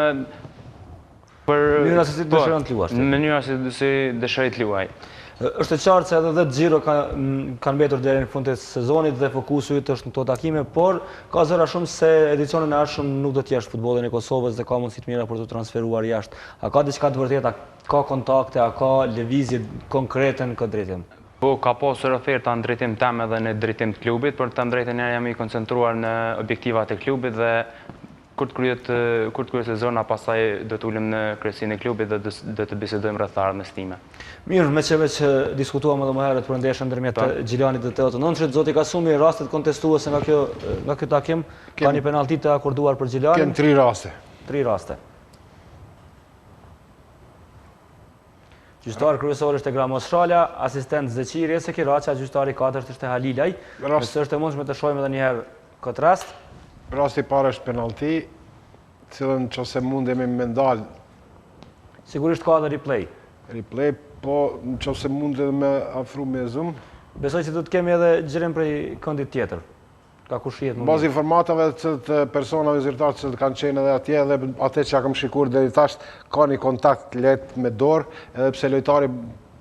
Speaker 5: për
Speaker 1: mënyra se si dëshiron të luash.
Speaker 5: Mënyra se si dëshiroj të luaj.
Speaker 1: Është e qartë se edhe 10 xhiro kanë mbetur deri në fund të sezonit dhe fokusi yt është në këto takime, por ka zëra shumë se edicionin e ardhshëm nuk do të jesh futbollin e Kosovës dhe ka mundësi të mira për të transferuar jashtë. A ka diçka të vërtetë, ka kontakte, a ka lëvizje konkrete në këtë drejtim?
Speaker 5: Po, ka pasur oferta në drejtim tem edhe në drejtim të klubit, por të drejtën e jam i koncentruar në objektivat e klubit dhe kur të kryet sezona, pastaj do të ulem në kryesinë e klubit dhe do të bisedojmë rreth ardhmës time.
Speaker 1: Mirë, me që diskutuam edhe më herët për ndeshjen ndërmjet Gjilanit dhe 89-shit, zoti Kasumi, rastet kontestuese nga ky takim, ka një penalti të akorduar për Gjilanin.
Speaker 6: Ken 3 raste.
Speaker 1: 3 raste. Gjyqtari kryesor është Gramos Shralja, asistent Zeqiri Sekiraqa, gjyqtari 4 është Halilaj. Nëse është e mundshme të shohim edhe një herë këtë rast.
Speaker 6: Rasti i parë është penalti, cilën nëse mundemi me ndal.
Speaker 1: Sigurisht ka edhe replay.
Speaker 6: Replay, po nëse mund edhe me afru me zoom.
Speaker 1: Besoj se do të kemi edhe xhirim prej këndit tjetër. Ka kushiet më.
Speaker 6: Bazë informatave të personave zyrtar që kanë qenë edhe atje dhe atë që kam shikuar deri tash ka një kontakt lehtë me dorë, edhe pse lojtari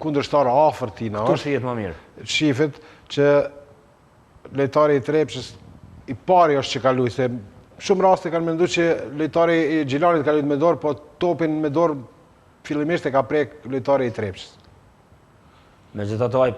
Speaker 6: kundërshtar afër tina.
Speaker 1: Kto shihet më mirë?
Speaker 6: Shifet që lojtari i Trepçës i pari është që ka luajtur, se shumë raste kanë menduar që lojtari i Gjilanit ka luajtur me dorë, po topin me dorë fillimisht e ka prek lojtari i Trepçës.
Speaker 1: Megjithatë ai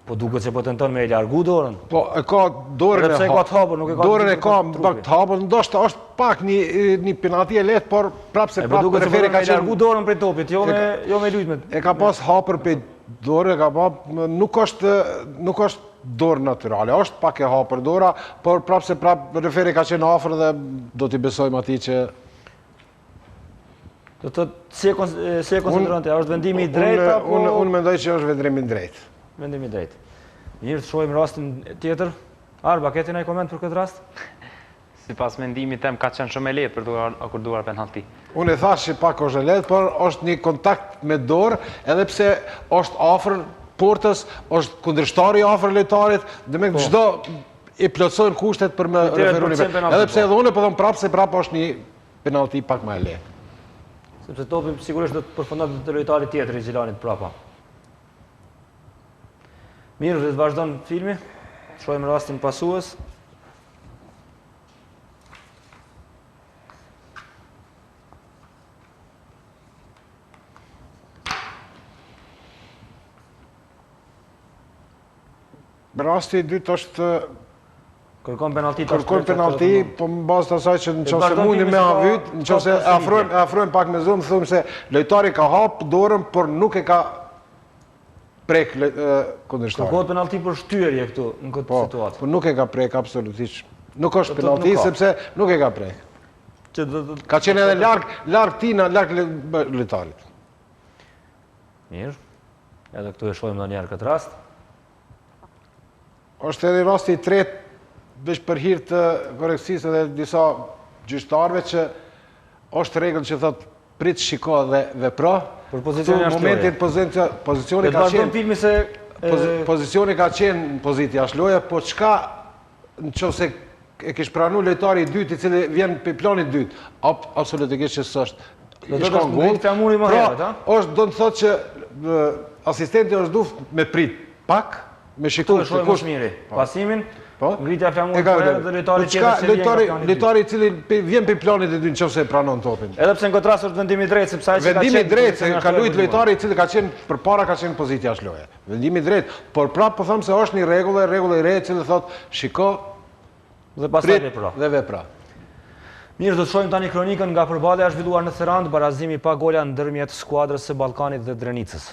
Speaker 1: po duket se po tenton me e largu dorën.
Speaker 6: Po e ka dorën
Speaker 1: e hapur, nuk e ka.
Speaker 6: Dorën e ka pak të hapur, ndoshta është pak një penalti e lehtë, por prapse preferi ka
Speaker 1: largu dorën prej topit, jo me lutje.
Speaker 6: E ka pas hapur pe dorë, ka pa, nuk është dorë natyrale, është pak e hapur dora, por prapse referi ka qenë afër dhe do t'i besojmë atij që
Speaker 1: do të si e konsideron ti, është vendimi i drejtë apo
Speaker 6: unë mendoj që është vendimi i drejtë.
Speaker 1: Vendimi i drejtë. Mirë, të shohim rastin tjetër. Arba, ke ti ndonjë koment për këtë rast?
Speaker 5: Sipas mendimit tem ka qenë shumë e lehtë për të akorduar penalti.
Speaker 6: Unë e thash që pak është e lehtë, por është një kontakt me dorë, edhe pse është afër, portës, është kundërshtari afër lojtarit, dhe me çdo i plotësojnë kushtet për me referu një penalti. Edhe pse edhe unë po them prapë se prapë është një penalti pak më e lehtë.
Speaker 1: Sepse topi sigurisht do të përfundon te lojtari tjetër i Gjilanit prapa. Mirë, dhe të vazhdon filmi. Shohim rastin pasues.
Speaker 6: Rasti i dytë është
Speaker 1: Kërkon penalti,
Speaker 6: po në bazë të asaj që nëse mundi me avyt, nëse afrojmë pak me zonë, thumë se lojtari ka hapë dorën, por nuk e ka prek kundërshtarin.
Speaker 1: Kërkohet penalti për shtyerje këtu në këtë situatë.
Speaker 6: Po nuk e ka prek absolutisht. Nuk është penalti sepse nuk e ka prek. Ka qenë edhe larg tina, larg lojtarit.
Speaker 1: Mirë. Edhe këtu e shohim ndonjëherë këtë rast.
Speaker 6: Është edhe rasti i tretë veç për hir të korekcisë dhe disa gjyqtarëve që është rregull që thot prit, shiko dhe vepro.
Speaker 1: Për pozicionin
Speaker 6: ashtë pozicioni ka qenë në pozitë jashtëloje, po çka nëse e kish pranuar lojtari i dytë i cili vjen pe planit dytë, absolutikisht që s'është.
Speaker 1: Do të flamuri më herët, ha?
Speaker 6: Është do të thotë që asistenti është duft me prit pak, me shikuar
Speaker 1: se kush miri. Pasimin, ngritja flamurit për herë dhe lojtari tjetër
Speaker 6: lojtari i cili vjen pe planit e dytë nëse pranon topin.
Speaker 1: Edhe pse në këtë rast është vendimi i drejtë, sepse ai që ka qenë
Speaker 6: vendimi i drejtë se ka luajtur lojtari i cili ka qenë përpara ka qenë në pozitë jashtëloje. Vendimi i drejtë, por prapë po them se është një rregull i re e cili thotë shiko
Speaker 1: dhe pastaj vepro.
Speaker 6: Dhe vepra.
Speaker 1: Mirë, do të shohim tani kronikën nga përballja e zhvilluar në Tiranë, barazimi pa gola ndërmjet skuadrës së Ballkanit dhe Drenicës.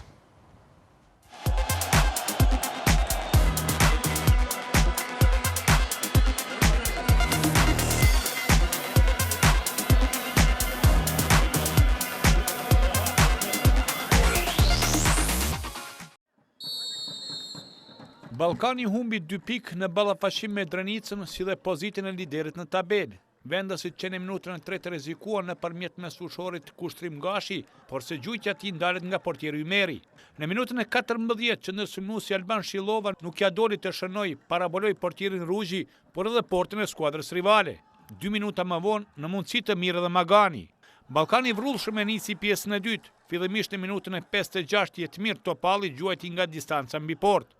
Speaker 7: Ballkani humbi 2 pikë në ballafaqim me Drenicën si dhe pozitën e liderit në tabelë. Vendasit që në minutën e tretë rrezikuan nëpërmjet mesfushorit Kushtrim Gashi, por se gjujtja tij ndalet nga portieri Ymeri. Në minutën e 14 qendërsynuesi Alban Shillova nuk ja doli të shënoj, paraboloi portierin Ruzhi, por edhe portën e skuadrës rivale. 2 minuta më vonë, në mundësi të mirë dhe Magani. Ballkani vrullshëm e nisi pjesën e dytë, fillimisht në minutën e 56 Jetmir Topalli gjuajti nga distanca mbi portë,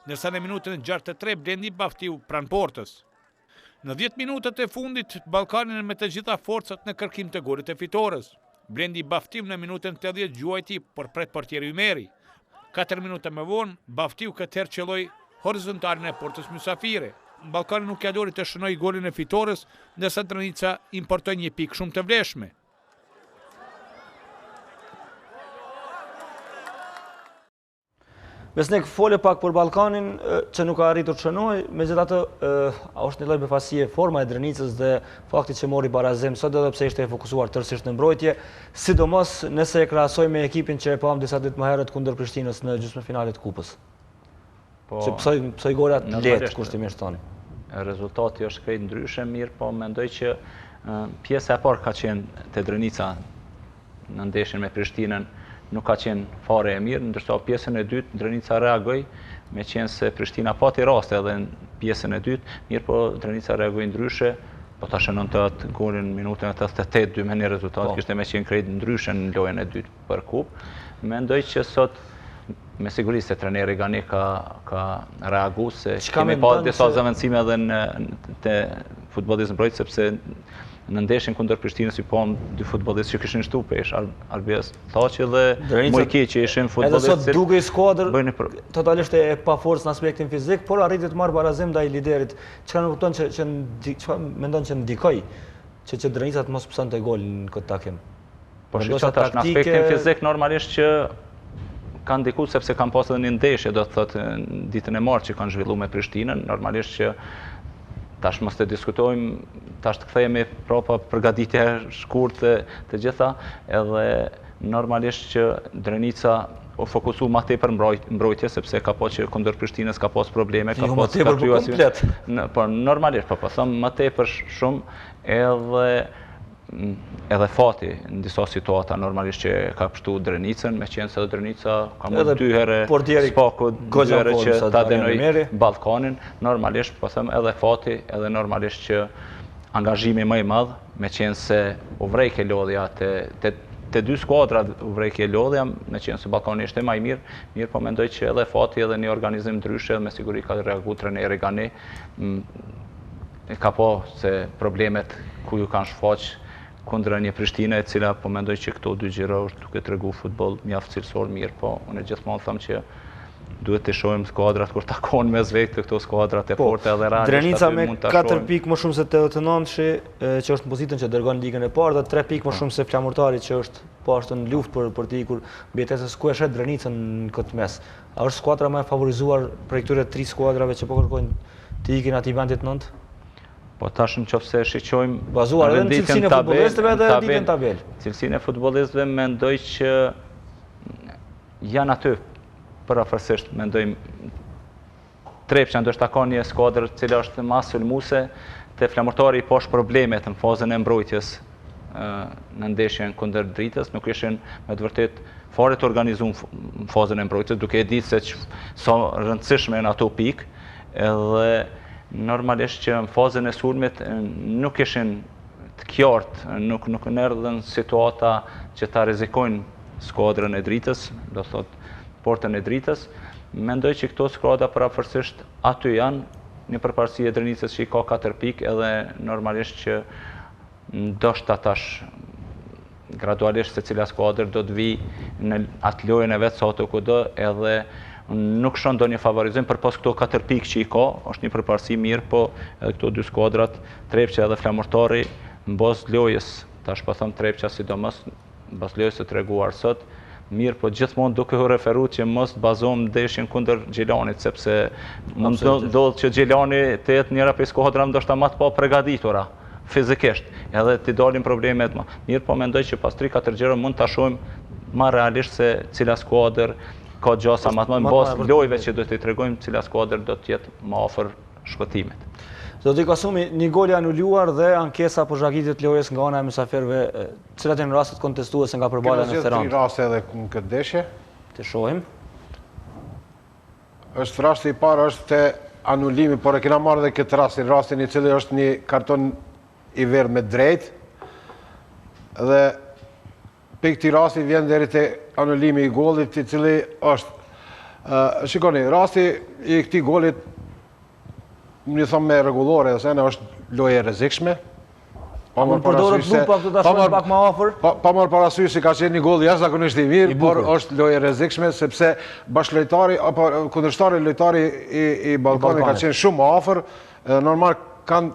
Speaker 7: ndërsa në minutën e 63 Blendi baftiu pranë portës. Në 10 minutët e fundit, Ballkani me të gjitha forcat në kërkim të golit e fitores. Blendi baftiu në minutën 80 gjuajti, por pret portieri Ymeri. 4 minuta më vonë, baftiu këtëherë qelloi horizontalin e portës mysafire. Ballkani nuk ja doli të shënoi golin e fitores, ndërsa Drenica importoi një pikë shumë të vlefshme.
Speaker 1: Besnik fole pak për Ballkanin që nuk ka arritur të shënoj, megjithatë është një lloj befasie forma e Drenicës dhe fakti që mori barazim sot edhe pse ishte e fokusuar tërësisht në mbrojtje, sidomos nëse e krahasoj me ekipin që e pam disa ditë më herët kundër Prishtinës në gjysmëfinalet të kupës. Që psoj golat lehtë kushtimisht tani.
Speaker 2: Rezultati është krejt ndryshe, mirë, po mendoj që pjesa e parë ka qenë te Drenica në ndeshjen me Prishtinën nuk ka qenë fare e mirë, ndërsa pjesën e dytë Drenica reagoi, me qenë se Prishtina pati raste edhe në pjesën e dytë, mirë po Drenica reagoi ndryshe, po ta shënon të atë golin minutën e 88, 2 me një rezultat, kishte me qenë krejt ndryshe në lojën e dytë për kupë. Mendoj që sot, me siguri se treneri Gani ka reagu, se kemi pa disa zëvendësime edhe në futbollizëm mbrojtës, sepse në ndeshjen kundër Prishtinës i pam 2 futbollistë që kishin shtu pesh, Albias Thaçi dhe Mojki që ishin futbollistë.
Speaker 1: Edhe sot dugej skuadër totalisht e paforcë në aspektin fizik, por arriti të marrë barazim ndaj liderit. Çka nuk kupton që mendon që ndikoi që Drenica të mos psonte gol në këtë takim.
Speaker 2: Po shikoj tash në aspektin fizik normalisht që kanë ndikuar sepse kanë pasur një ndeshje, do të thotë ditën e martë që kanë zhvilluar me Prishtinën, normalisht që tash mos të diskutojmë, tash të kthehemi prapa përgatitje shkurtë të gjitha, edhe normalisht që Drenica u fokusu ma tepër mbrojtje, sepse ka po që kundër Prishtinës ka pas probleme, ka pas komplet. Po normalisht, po them ma tepër shumë, edhe edhe fati në disa situata normalisht që ka pështu Drenicën, me qenë se Drenica ka mund 2 herë spaku, 2 herë që ta denoj Ballkanin, normalisht po them edhe fati, edhe normalisht që angazhimi më i madh, me qenë se u vrejke lodhja te 2 skuadrat u vrejke lodhja, me qenë se Ballkani ishte më i mirë po mendoj që edhe fati edhe një organizim ndryshe, me siguri ka reagu trajneri Gani, ka po se problemet ku ju kanë shfaq kundra një Prishtinë e cila po mendoj që këto 2 gjëra është duke tregu futboll mjaft cilësor mirë, po unë gjithmonë them që duhet të shohim skuadrat kur takon mes vetë këto skuadrat e forta edhe realisht.
Speaker 1: Drenica me 4 pikë më shumë se 89-shi, që është në pozitën që dërgon ligën e parë, dhe 3 pikë më shumë se Flamurtari që është po ashtu në luftë për të ikur mbjetesës ku e shet Drenicën në këtë mes. A është skuadra më e favorizuar prej këtyre 3 skuadrave që po kërkojnë të ikin atij vendi të nëntë?
Speaker 2: Po tash nëse shiqojmë
Speaker 1: bazuar edhe në cilësinë e futbollistëve edhe ditën tabel.
Speaker 2: Cilësinë e futbollistëve mendoj që janë aty përafërsisht, mendoj Trepça ndoshta ka një skuadër e cila është më sulmuese, te Flamurtari poshtë problemet në fazën e mbrojtjes në ndeshjen kundër Dritës, nuk ishin me të vërtet fare të organizuar në fazën e mbrojtjes, duke e ditë se sa rëndësishme janë ato pikë, edhe normalisht që në fazën e sulmit nuk ishin të qartë, nuk erdhën situata që ta rrezikojnë skuadrën e Dritës, do thot portën e Dritës. Mendoj që këto skuadra përafërsisht aty janë një përparësi e Drenicës që i ka 4 pikë, edhe normalisht që ndoshta tash gradualisht secila skuadër do të vijë në atë lojën e vet sa ato kudo, edhe nuk shon ndonjë favorizim përpas këto 4 pikë që i ka, është një përparësi mirë, po edhe këto 2 skuadrat, Trepça edhe Flamurtari, mbas lojës, tash po them Trepça sidomos, mbas lojës së treguar sot, mirë, po gjithmonë duke u referuar që mos bazohem ndeshjen kundër Gjelanit, sepse mund ndodh që Gjelani të jetë njëra prej skuadrave ndoshta më të pa përgatitura fizikisht, edhe të dalin problemet më. Mirë, po mendoj që pas 3-4 gjëra mund ta shohim më realisht se cila skuadër ka gjasa më të mëdha, mbas lojëve që do t'i tregojmë cila skuadër do të jetë më afër shkëtimit.
Speaker 1: Zoti Kasumi, një gol i anuluar dhe ankesa për zhagitje të lojës nga ana e mysafirëve, cilat janë rastet kontestuese nga përballja në Tiranë?
Speaker 6: Kemi 3 raste edhe në këtë ndeshje.
Speaker 1: Të shohim.
Speaker 6: Është rasti i parë është te anulimi, por e kena marrë edhe këtë rastin i cili është një karton i verdh me drejt. Dhe për këtij rasti vjen deri te anulimi i gollit, i cili është shikoni, rasti i këtij golit më thonë me rregullore, ose është lojë e rrezikshme.
Speaker 1: Pa marrë
Speaker 6: parasysh se ka qenë një goll jashtëzakonisht i mirë, por është lojë e rrezikshme sepse bashkëlojtari apo kundërshtari lojtari i Ballkanit ka qenë shumë afër, normal kanë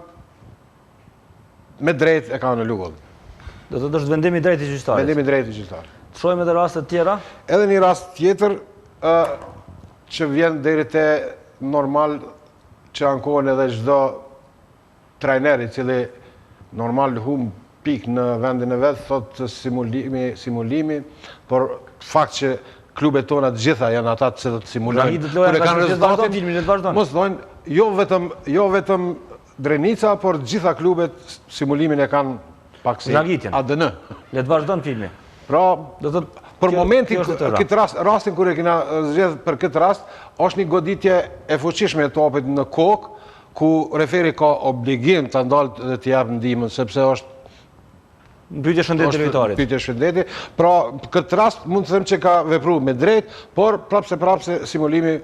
Speaker 6: me drejt e kanë anuluar gollin.
Speaker 1: Do të thotë është vendimi i drejtë i gjyqtarit.
Speaker 6: Vendimi i drejtë i gjyqtarit.
Speaker 1: Shohim edhe raste të tjera.
Speaker 6: Edhe një rast tjetër që vjen deri te normal që ankohen edhe çdo trajner i cili normal humb pikë në vendin e vet, thotë simulimi, por fakt që klubet tona të gjitha janë ata që të simulojnë. Kur e kanë rezultatin, mos thonë jo vetëm Drenica, por të gjitha klubet simulimin e kanë pak si ADN.
Speaker 1: Le të vazhdon filmi.
Speaker 6: Pra, për momentin, rastin kur e kena zgjedhur për këtë rast, është një goditje e fuqishme e topit në kokë, ku referi ka obligim të ndalë dhe të jap ndihmën, sepse është
Speaker 1: mbytje shëndeti lojtarit.
Speaker 6: Mbytje shëndeti. Pra, këtë rast mund të them që ka vepruar me drejt, por prapse simulimi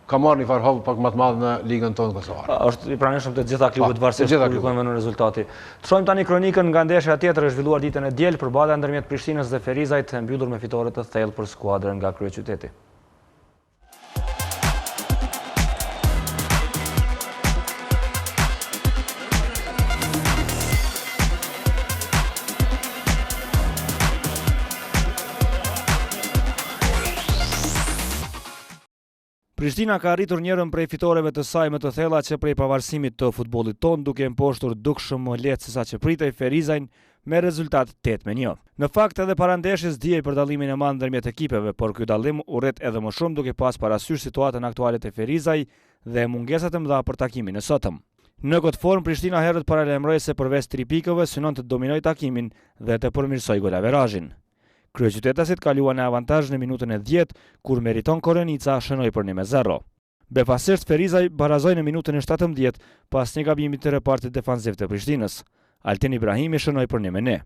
Speaker 6: ka marrë një farë pak më të madh në ligën tonë kosovare.
Speaker 1: Është i pranishëm të gjitha klubet varësisht ku kujtojnë në rezultati. Të shohim tani kronikën nga ndeshja tjetër e zhvilluar ditën e diel, përballja ndërmjet Prishtinës dhe Ferizajt, mbyllur me fitore të thellë për skuadrën nga kryeqyteti. Prishtina ka arritur njërën prej fitoreve të saj më të thella që prej pavarësimit të futbollit ton, duke mposhtur dukshëm më lehtë se sa që pritej Ferizajin me rezultat 8-1. Në fakt edhe para ndeshjes dijej për dallimin e madh ndërmjet ekipeve, por ky dallim u rret edhe më shumë duke pas parasysh situatën aktuale të Ferizaj dhe mungesat e mëdha për takimin e sotëm. Në këtë formë, Prishtina herët paralajmëroi se përveç 3 pikëve synon të dominojë takimin dhe të përmirësojë golaverazhin. Kryeqytetasit kaluan në avantazh në minutën e 10, kur Meriton Korenica shënoi për 1-0. Befasisht Ferizaj barazoi në minutën e 17 pas një gabimi të repartit defanziv të Prishtinës. Altin Ibrahimi shënoi për 1-1.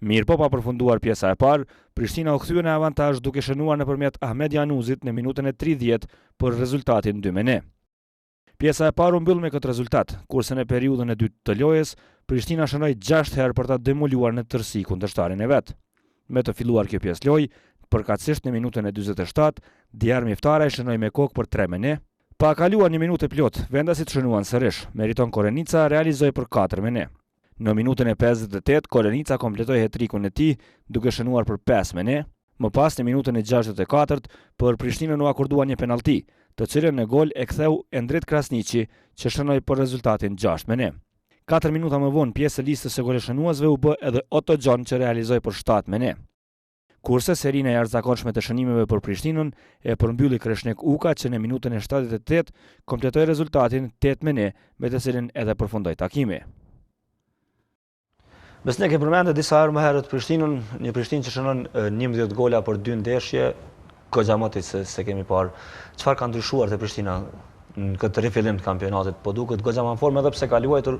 Speaker 1: Mirë po pa përfunduar pjesa e parë, Prishtina u kthye në avantazh duke shënuar nëpërmjet Ahmed Januzit në minutën e 30 për rezultatin 2-1. Pjesa e parë u mbyll me këtë rezultat, kurse në periudhën e dytë të lojës, Prishtina shënoi 6 herë për ta demoluar në tërësi kundërshtarin e vet. Me të filluar kjo pjesë lojë, përkatësisht në minutën e 47, Diar Miftara e shënoi me kokë për 3-1. Pa kaluar një minutë plot, vendasit shënuan sërish. Meriton Korenica realizoi për 4-1. Në minutën e 58, Korenica kompletoi hetrikun e tij duke shënuar për 5-1. Më pas në minutën e 64, për Prishtinën u akordua një penallti, të cilën në gol e ktheu Endrit Krasniqi, që shënoi për rezultatin 6-1. 4 minuta më vonë, pjesë e listës së goleshënuesve u bë edhe Otto Gjon që realizoi për 7-1. Kurse serinë e jashtëzakonshme të shënimeve për Prishtinën e përmbylli Kreshnik Uka që në minutën e 78 kompletoi rezultatin 8-1, me të cilin edhe përfundoi takimi. Besnik e përmendë disa herë më herët Prishtinën, një Prishtinë që shënon 11 gola për 2 ndeshje, goxha më të se kemi parë. Çfarë ka ndryshuar te Prishtina në këtë rifillim të kampionatit? Po duket goxha më në formë edhe pse ka luajtur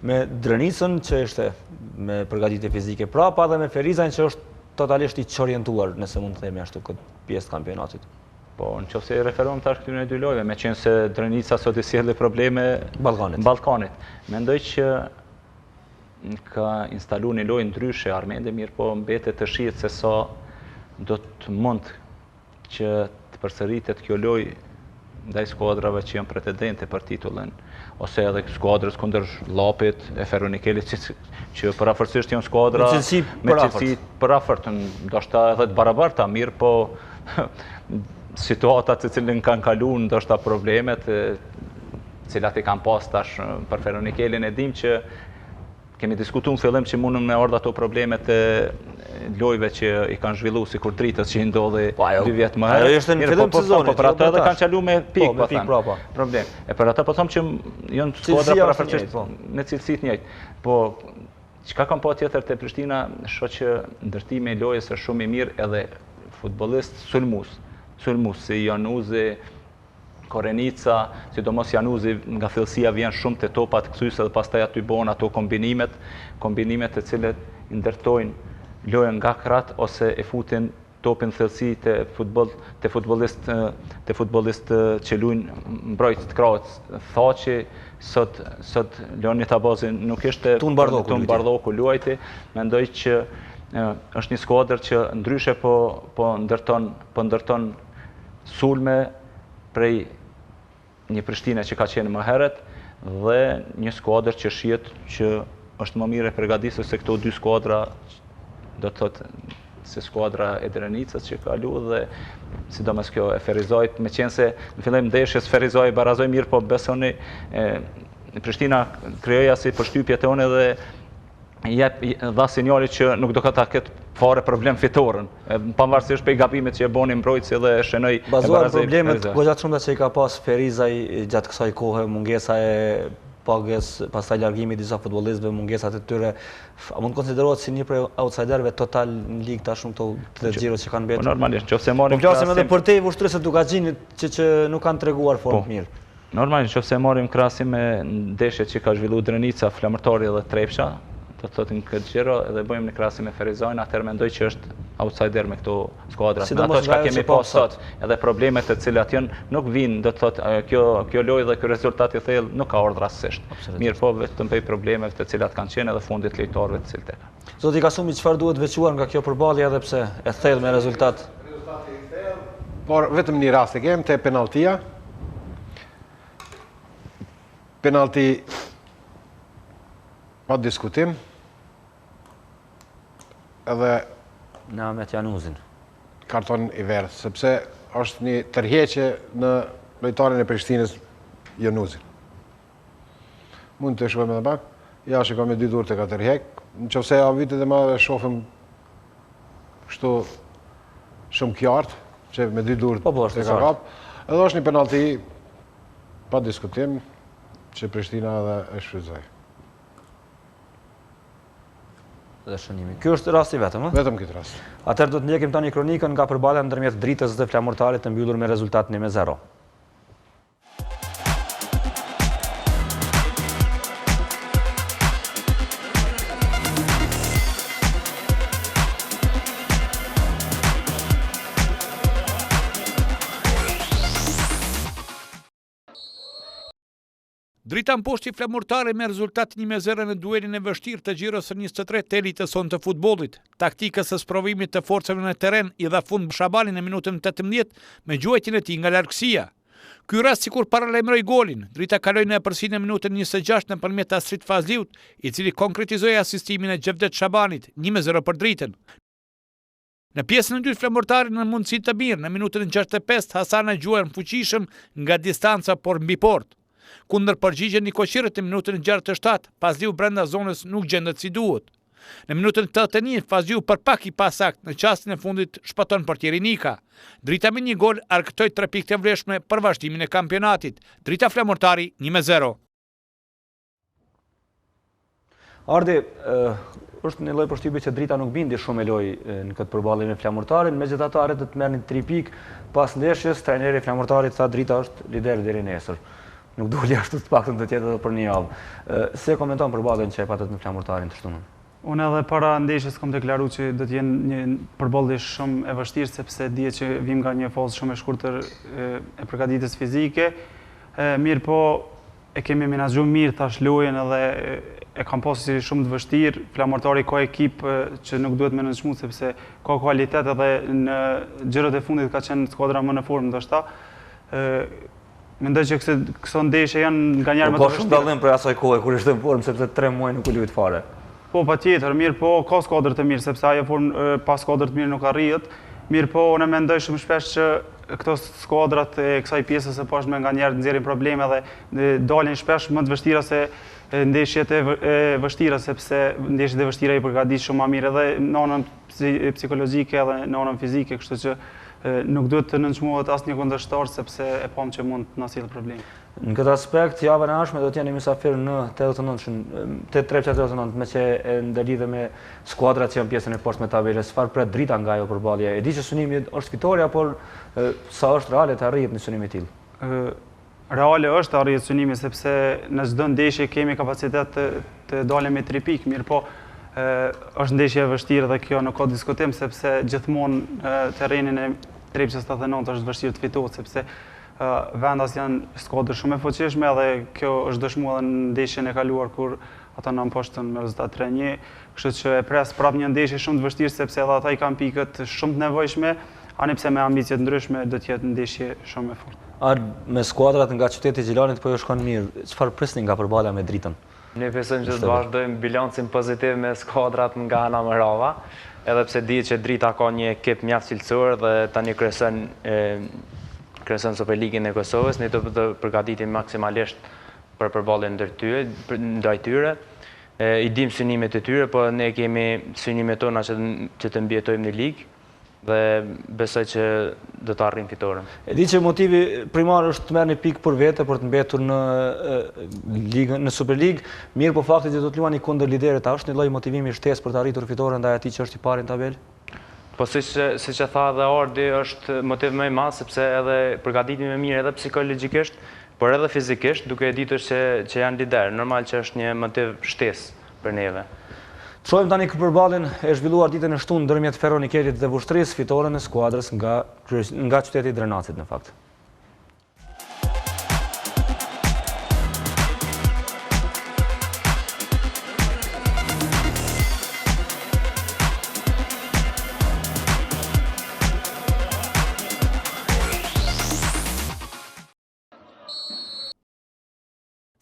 Speaker 1: me Drenicën që ishte me përgatitje fizike prapa dhe me Ferizajn që është totalisht i çorientuar, nëse mund të themi ashtu, këtë pjesë të kampionatit.
Speaker 2: Po, nëse referohem tash këtyre dy lojëve, meqenëse se Drenica sot i sjellë probleme Ballkanit. Mendoj që ka instaluar një lojë ndryshe Armende, mirë po mbetet të shihet se sa do të mund që të përsëritet kjo lojë ndaj skuadrave që janë pretendente për titullin, ose edhe skuadrës kundër Llapit, e Ferronikelit, që përafërsisht janë skuadra me cilësi përafërt, ndoshta edhe të barabarta, mirë po situatat të cilën kanë kaluar ndoshta problemet, cilat i kanë pas tash për Ferronikelin, e dim që kemi diskutuar në fillim që mundën me ardhur ato problemet e lojëve që i kanë zhvilluar sikur dritës që i ndodhi 2 vjet më herët.
Speaker 1: Ajo është në fillim të sezonit.
Speaker 2: Po për ato edhe kanë çaluar me pikë,
Speaker 1: po them.
Speaker 2: Problem. E për ato po them që janë skuadra parafarsisht me cilësi të njëjtë. Po çka kanë pa tjetër te Prishtina, shoh që ndërtimi i lojës është shumë i mirë edhe futbollist sulmues si Januzi, Korenica, sidomos Januzi nga fillësia vjen shumë te topat kthyse dhe pastaj aty bëhen ato kombinimet të cilët i ndërtojnë lojën nga krah ose e futin topin thellësi te futbollist që luajnë mbrojtës të krahut. Thaçi sot Leoni Tabazi nuk ishte
Speaker 1: Tun
Speaker 2: Bardhoku luajti, mendoj që është një skuadër që ndryshe po ndërton sulme prej një Prishtinë që ka qenë më herët dhe një skuadër që shihet që është më mirë e përgatitur se këto dy skuadra, do të thotë se skuadra e Drenicës që ka luajtur dhe sidomos kjo e Ferizajt, meqense në fillim ndeshjes Ferizaj barazoi mirë, po besoni Prishtina krijoja si përshtypje tone dhe dha sinjali që nuk do ta ketë fare problem fitoren, pavarësisht prej gabimit që e boni mbrojtësi dhe shënoi
Speaker 1: bazuar problemet goxha të shumta që i ka pas Ferizaj gjatë kësaj kohe, mungesa e pagës, pastaj largimi i disa futbollistëve, mungesat e tyre, a mund konsiderohet si një prej outsiderëve total në ligë tash këto të xhirot që kanë mbetur?
Speaker 2: Po normalisht, nëse marrim
Speaker 1: krahasim edhe për te vështrisë të Dukaxhinit që nuk kanë treguar formë mirë.
Speaker 2: Normalisht, nëse marrim krahasim me ndeshjet që ka zhvilluar Drenica, Flamërtari dhe Trepsha, do të thotë në këtë xhiro edhe bëjmë në krahasim me Ferizajin, atëherë mendoj që është outsider me këto skuadra. Ato që kemi pas sot, edhe problemet të cilat janë nuk vijnë, do të thotë kjo lojë dhe ky rezultat i thellë nuk ka ardhur rastësisht. Mirë po vetëm për problemet të cilat kanë qenë edhe fundit lojtarëve të cilët e kanë.
Speaker 1: Zoti Kasumi, çfarë duhet veçuar nga kjo përballje edhe pse e thellë me rezultat?
Speaker 6: Rezultati i thellë, por vetëm një rast e kem te penalltia. Penallti pa diskutim. Edhe
Speaker 1: në Ahmet Januzin.
Speaker 6: Karton i verdh, sepse është një tërheqje në lojtarin e Prishtinës Januzin. Mund të shkojmë edhe pak? Ja, shikoj me 2 durë të ka tërheq. Nëse a vitet e madhe shohim kështu shumë qartë, që me 2 durë të ka kap. Edhe është një penallti pa diskutim. që Prishtina edhe e shfrytëzoi.
Speaker 1: Dhe shënimi. Ky është rasti vetëm, ëh?
Speaker 6: Vetëm këtë rast.
Speaker 1: Atëherë do të ndjekim tani kronikën nga përballja ndërmjet Dritës dhe Flamurtarit të mbyllur me rezultat 1-0.
Speaker 7: Drita mposhti Flamurtari me rezultat 1-0 në duelin e vështirë të Gjirës së 23 të elitës sonë të futbollit. Taktikës së sprovimit të forcave në teren i dha fund Shabani në minutën 18 me gjuajtjen e tij nga largësia. Ky rast sikur paralajmëroi golin. Drita kaloi në epërsinë në minutën 26 nëpërmjet Astrit Fazliut, i cili konkretizoi asistimin e Xhevdet Shabanit, 1-0 për Dritën. Në pjesën e dytë Flamurtari në mundësi të mirë, në minutën 65 Hasan e gjuajën fuqishëm nga distanca por mbi port. Kundër përgjigjen Nikoqirët në minutën 67, Fazliu brenda zonës nuk gjendet si duhet. Në minutën 81, Fazliu për pak i pasakt në çastin e fundit shpëton portieri Nika. Drita me një gol argëtoi 3 pikë të vlefshme për vazhdimin e kampionatit. Drita Flamurtari 1-0.
Speaker 1: Ardi, është një lloj përshtypje që Drita nuk bindi shumë e lojë në këtë përballje me Flamurtarin, megjithatë arrit të merrnin 3 pikë pas ndeshjes, trajneri i Flamurtarit tha Drita është lider deri nesër. Nuk doli ashtu të paktën të tjetër për një javë. Se komenton përballjen që e patët me Flamurtarin të shtunën?
Speaker 4: Unë edhe para ndeshjes kam deklaruar që do të jenë një përballje shumë e vështirë sepse dihet që vim nga një fazë shumë e shkurtër e përgatitjes fizike. Mirë po e kemi menaxhuar mirë tash lojën edhe e kam pasur shumë të vështirë. Flamurtari ka ekip që nuk duhet me nënçmu sepse ka kualitet edhe në gjërat e fundit ka qenë skuadra më në formë ndoshta. Mendoj që këto ndeshje janë nganjëherë më të
Speaker 1: vështira. Ka shumë dallim për asaj kohe kur ishte në formë sepse 3 muaj nuk u luajt fare.
Speaker 4: Po patjetër, mirë po ka skuadër të mirë sepse ajo formë pas skuadër të mirë nuk arrihet. Mirë po unë mendoj shumë shpesh që këto skuadrat e kësaj pjesës së poshtme nganjëherë nxjerrin probleme dhe dalin shpesh më të vështira se ndeshjet e vështira sepse ndeshjet e vështira i përgatit shumë më mirë edhe në anën psikologjike edhe në anën fizike, kështu që nuk duhet të nënçmohet asnjë kundërshtar sepse e pam që mund të na sjellë probleme.
Speaker 1: Në këtë aspekt, javën e ardhshme do të jeni mysafir në 83-89 me që ndërlidhe me skuadrat që janë pjesën e poshtme të tabelës. Çfarë pret Drita nga ajo përballje? E di që synimi është fitoria, por sa është reale të arrihet në synim i tillë?
Speaker 4: Reale është arrihet synimi sepse në çdo ndeshje kemi kapacitet të dalemi me 3 pikë, mirë po është ndeshje e vështirë dhe kjo nuk ka diskutim sepse gjithmonë terrenin e Trepçës 79 është vështirë të fitohet sepse vendas janë skuadër shumë e fuqishme dhe kjo është dëshmuar edhe në ndeshjen e kaluar kur ata na mposhtën me rezultat 3-1, kështu që e pres prapë një ndeshje shumë të vështirë sepse edhe ata i kanë pikët shumë të nevojshme, ani pse me ambicie të ndryshme do të jetë ndeshje shumë e fortë.
Speaker 1: Me skuadrat nga qyteti i Gjilanit po ju shkon mirë. Çfarë prisni nga përballja me Dritën?
Speaker 5: Ne besojmë që të vazhdojmë bilancin pozitiv me skuadrat nga ana më rrava, edhe pse dihet që Drita ka një ekip mjaft cilësor dhe tani kryeson Superligën e Kosovës, ne do të përgatitemi maksimalisht për përballjen ndaj tyre. I dim synimet e tyre, po ne kemi synimet tona që të mbijetojmë në ligë dhe besoj që do të arrijmë fitoren.
Speaker 1: E di që motivi primar është të merrni pikë për vete për të mbetur në ligën, në Superligë, mirë po fakti që do të luani kundër liderit, a është një lloj motivimi shtesë për të arritur fitoren ndaj atij që është i pari në tabelë?
Speaker 5: Po siç e tha edhe Ardi, është motiv më i madh sepse edhe përgatitemi më mirë edhe psikologjikisht, por edhe fizikisht, duke e ditur që janë lider. Normal që është një motiv shtesë për neve.
Speaker 1: Shohim tani përballjen e zhvilluar ditën e shtunë ndërmjet Feronikerit dhe Vushtrisë, fitoren e skuadrës nga qyteti i Drenacit në fakt.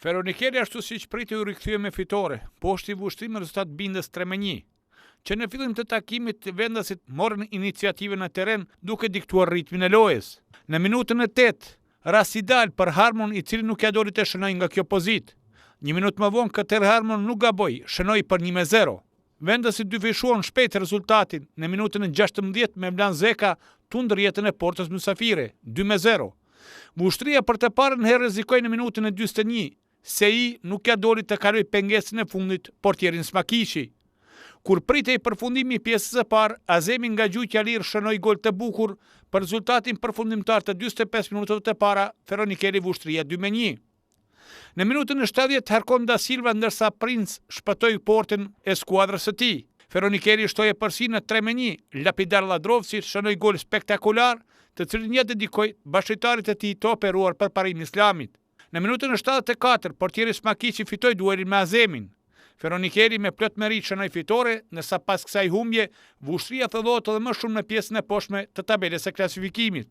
Speaker 7: Feronikeri ashtu siç priti u rikthye me fitore, poshti Vushtrim me rezultat bindës 3-1. Që në fillim të takimit vendasit morën iniciativën në teren duke diktuar ritmin e lojës. Në minutën e 8, Rasidal për Harmon i cili nuk ja doli të shënoj nga kjo pozitë. Një minutë më vonë Kater Harmon nuk gaboi, shënoi për 1-0. Vendasit dyfishuan shpejt rezultatin në minutën e 16 me Blan Zeka tundër jetën e portës mysafire, 2-0. Vushtria për të parën herë rrezikoi në minutën e 41 se i nuk ja doli të kaloj pengesën e fundit portierin Smakishi. Kur pritej përfundimi i pjesës së parë, Azemi nga gjujtja lirë shënoi gol të bukur për rezultatin përfundimtar të 45 minutave të para, Feronikeli vushtria 2-1. Në minutën e 70 Herkon da Silva ndërsa Prince shpëtoi portin e skuadrës së tij. Feronikeli shtoi përsi në 3-1. Lapidar Ladrovci shënoi gol spektakolar, të cilin ja dedikoi bashkëtarit e tij të operuar për parimin Islamit. Në minutën e 74 portieri Smakishi fitoi duelin me Azemin. Feronikeli me plot merit shënoi fitore, ndërsa pas kësaj humbje, Vushtria thellohet edhe më shumë në pjesën e poshtme të tabelës së klasifikimit.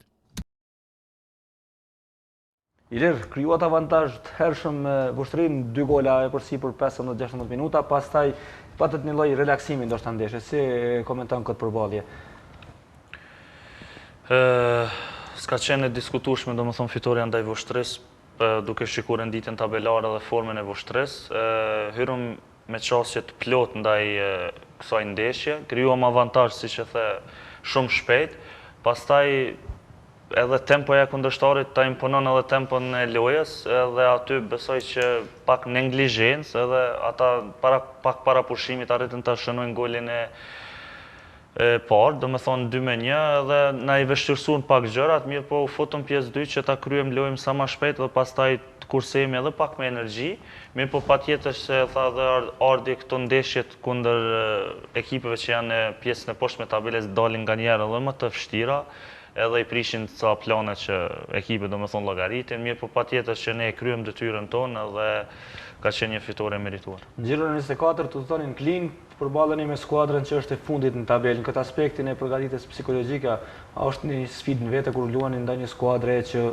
Speaker 1: Ilir, krijuat avantazh të hershëm me Vushtrinë, 2 gola e përsipër 15-16 minuta, pastaj patët një lloj relaksimi ndoshta ndeshje. Si komenton këtë përballje?
Speaker 3: S'ka qenë e diskutueshme domethënë fitoria ndaj Vushtrisë, duke shikuar renditjen tabelare dhe formën e Vushtrisë, hyrëm me qasje të plot ndaj kësaj ndeshje, krijuam avantazh siç e the shumë shpejt, pastaj edhe tempoja e kundërshtarit ta imponon edhe tempon e lojës, edhe aty besoj që pak neglizhencë, edhe ata pak para pushimit arritën ta shënojnë golin e parë, do me thonë 2-1, edhe na i vështirësuan pak gjërat, mirë po u futëm pjesë 2 që ta kryem lojëm sa ma shpejt dhe pastaj të kursejmë edhe pak me energji, mirë po patjetër se tha dhe ardhi këto ndeshjet kundër ekipeve që janë në pjesën e poshtme të tabeles dalin nga njerë edhe më të vështira, edhe i prishin ca plane që ekipe do me thonë llogaritin, mirë po patjetër që ne e kryem detyrën tonë edhe ka qenë një fitore merituar.
Speaker 1: Në Girone 24 të thonin klin, përballeni me skuadrën që është e fundit në tabelë. Në këtë aspektin e përgatitjes psikologjike, a është një sfidë në vete kur luani ndonjë skuadre që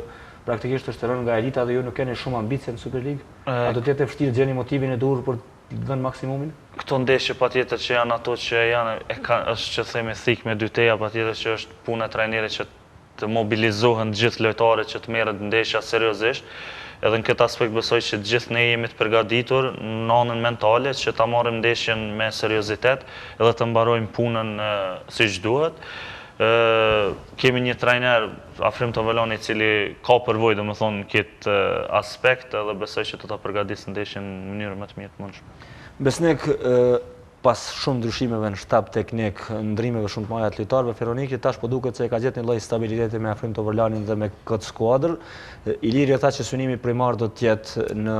Speaker 1: praktikisht është rënë nga elita dhe ju nuk keni shumë ambicie në Super League? A do të jetë e vështirë gjeni motivin e duhur për të dhënë maksimumin?
Speaker 3: Këto ndeshje patjetër që janë ato që janë është që themi thik me dyteja, patjetër që është puna e trajnerit që të mobilizohen gjithë lojtarët që të merret ndeshja seriozisht. Edhe në këtë aspekt besoj që gjithë ne jemi të përgatitur në anën mentale që ta marrim ndeshjen me seriozitet edhe të mbarojmë punën siç duhet. Kemi një trajner, Afrim Tovelani, i cili ka përvojë domethënë këtë aspekt edhe besoj që do ta përgatisë ndeshjen në mënyrë më të mirë të mundshme.
Speaker 1: Besnik, pas shumë ndryshimeve në shtab teknik, ndrimeve shumë të mëdha të lojtarëve, Feroniki tash po duket se ka gjetur një lloj stabiliteti me Afrim Toverlanin dhe me këtë skuadër. Iliri tha që synimi primar do të jetë në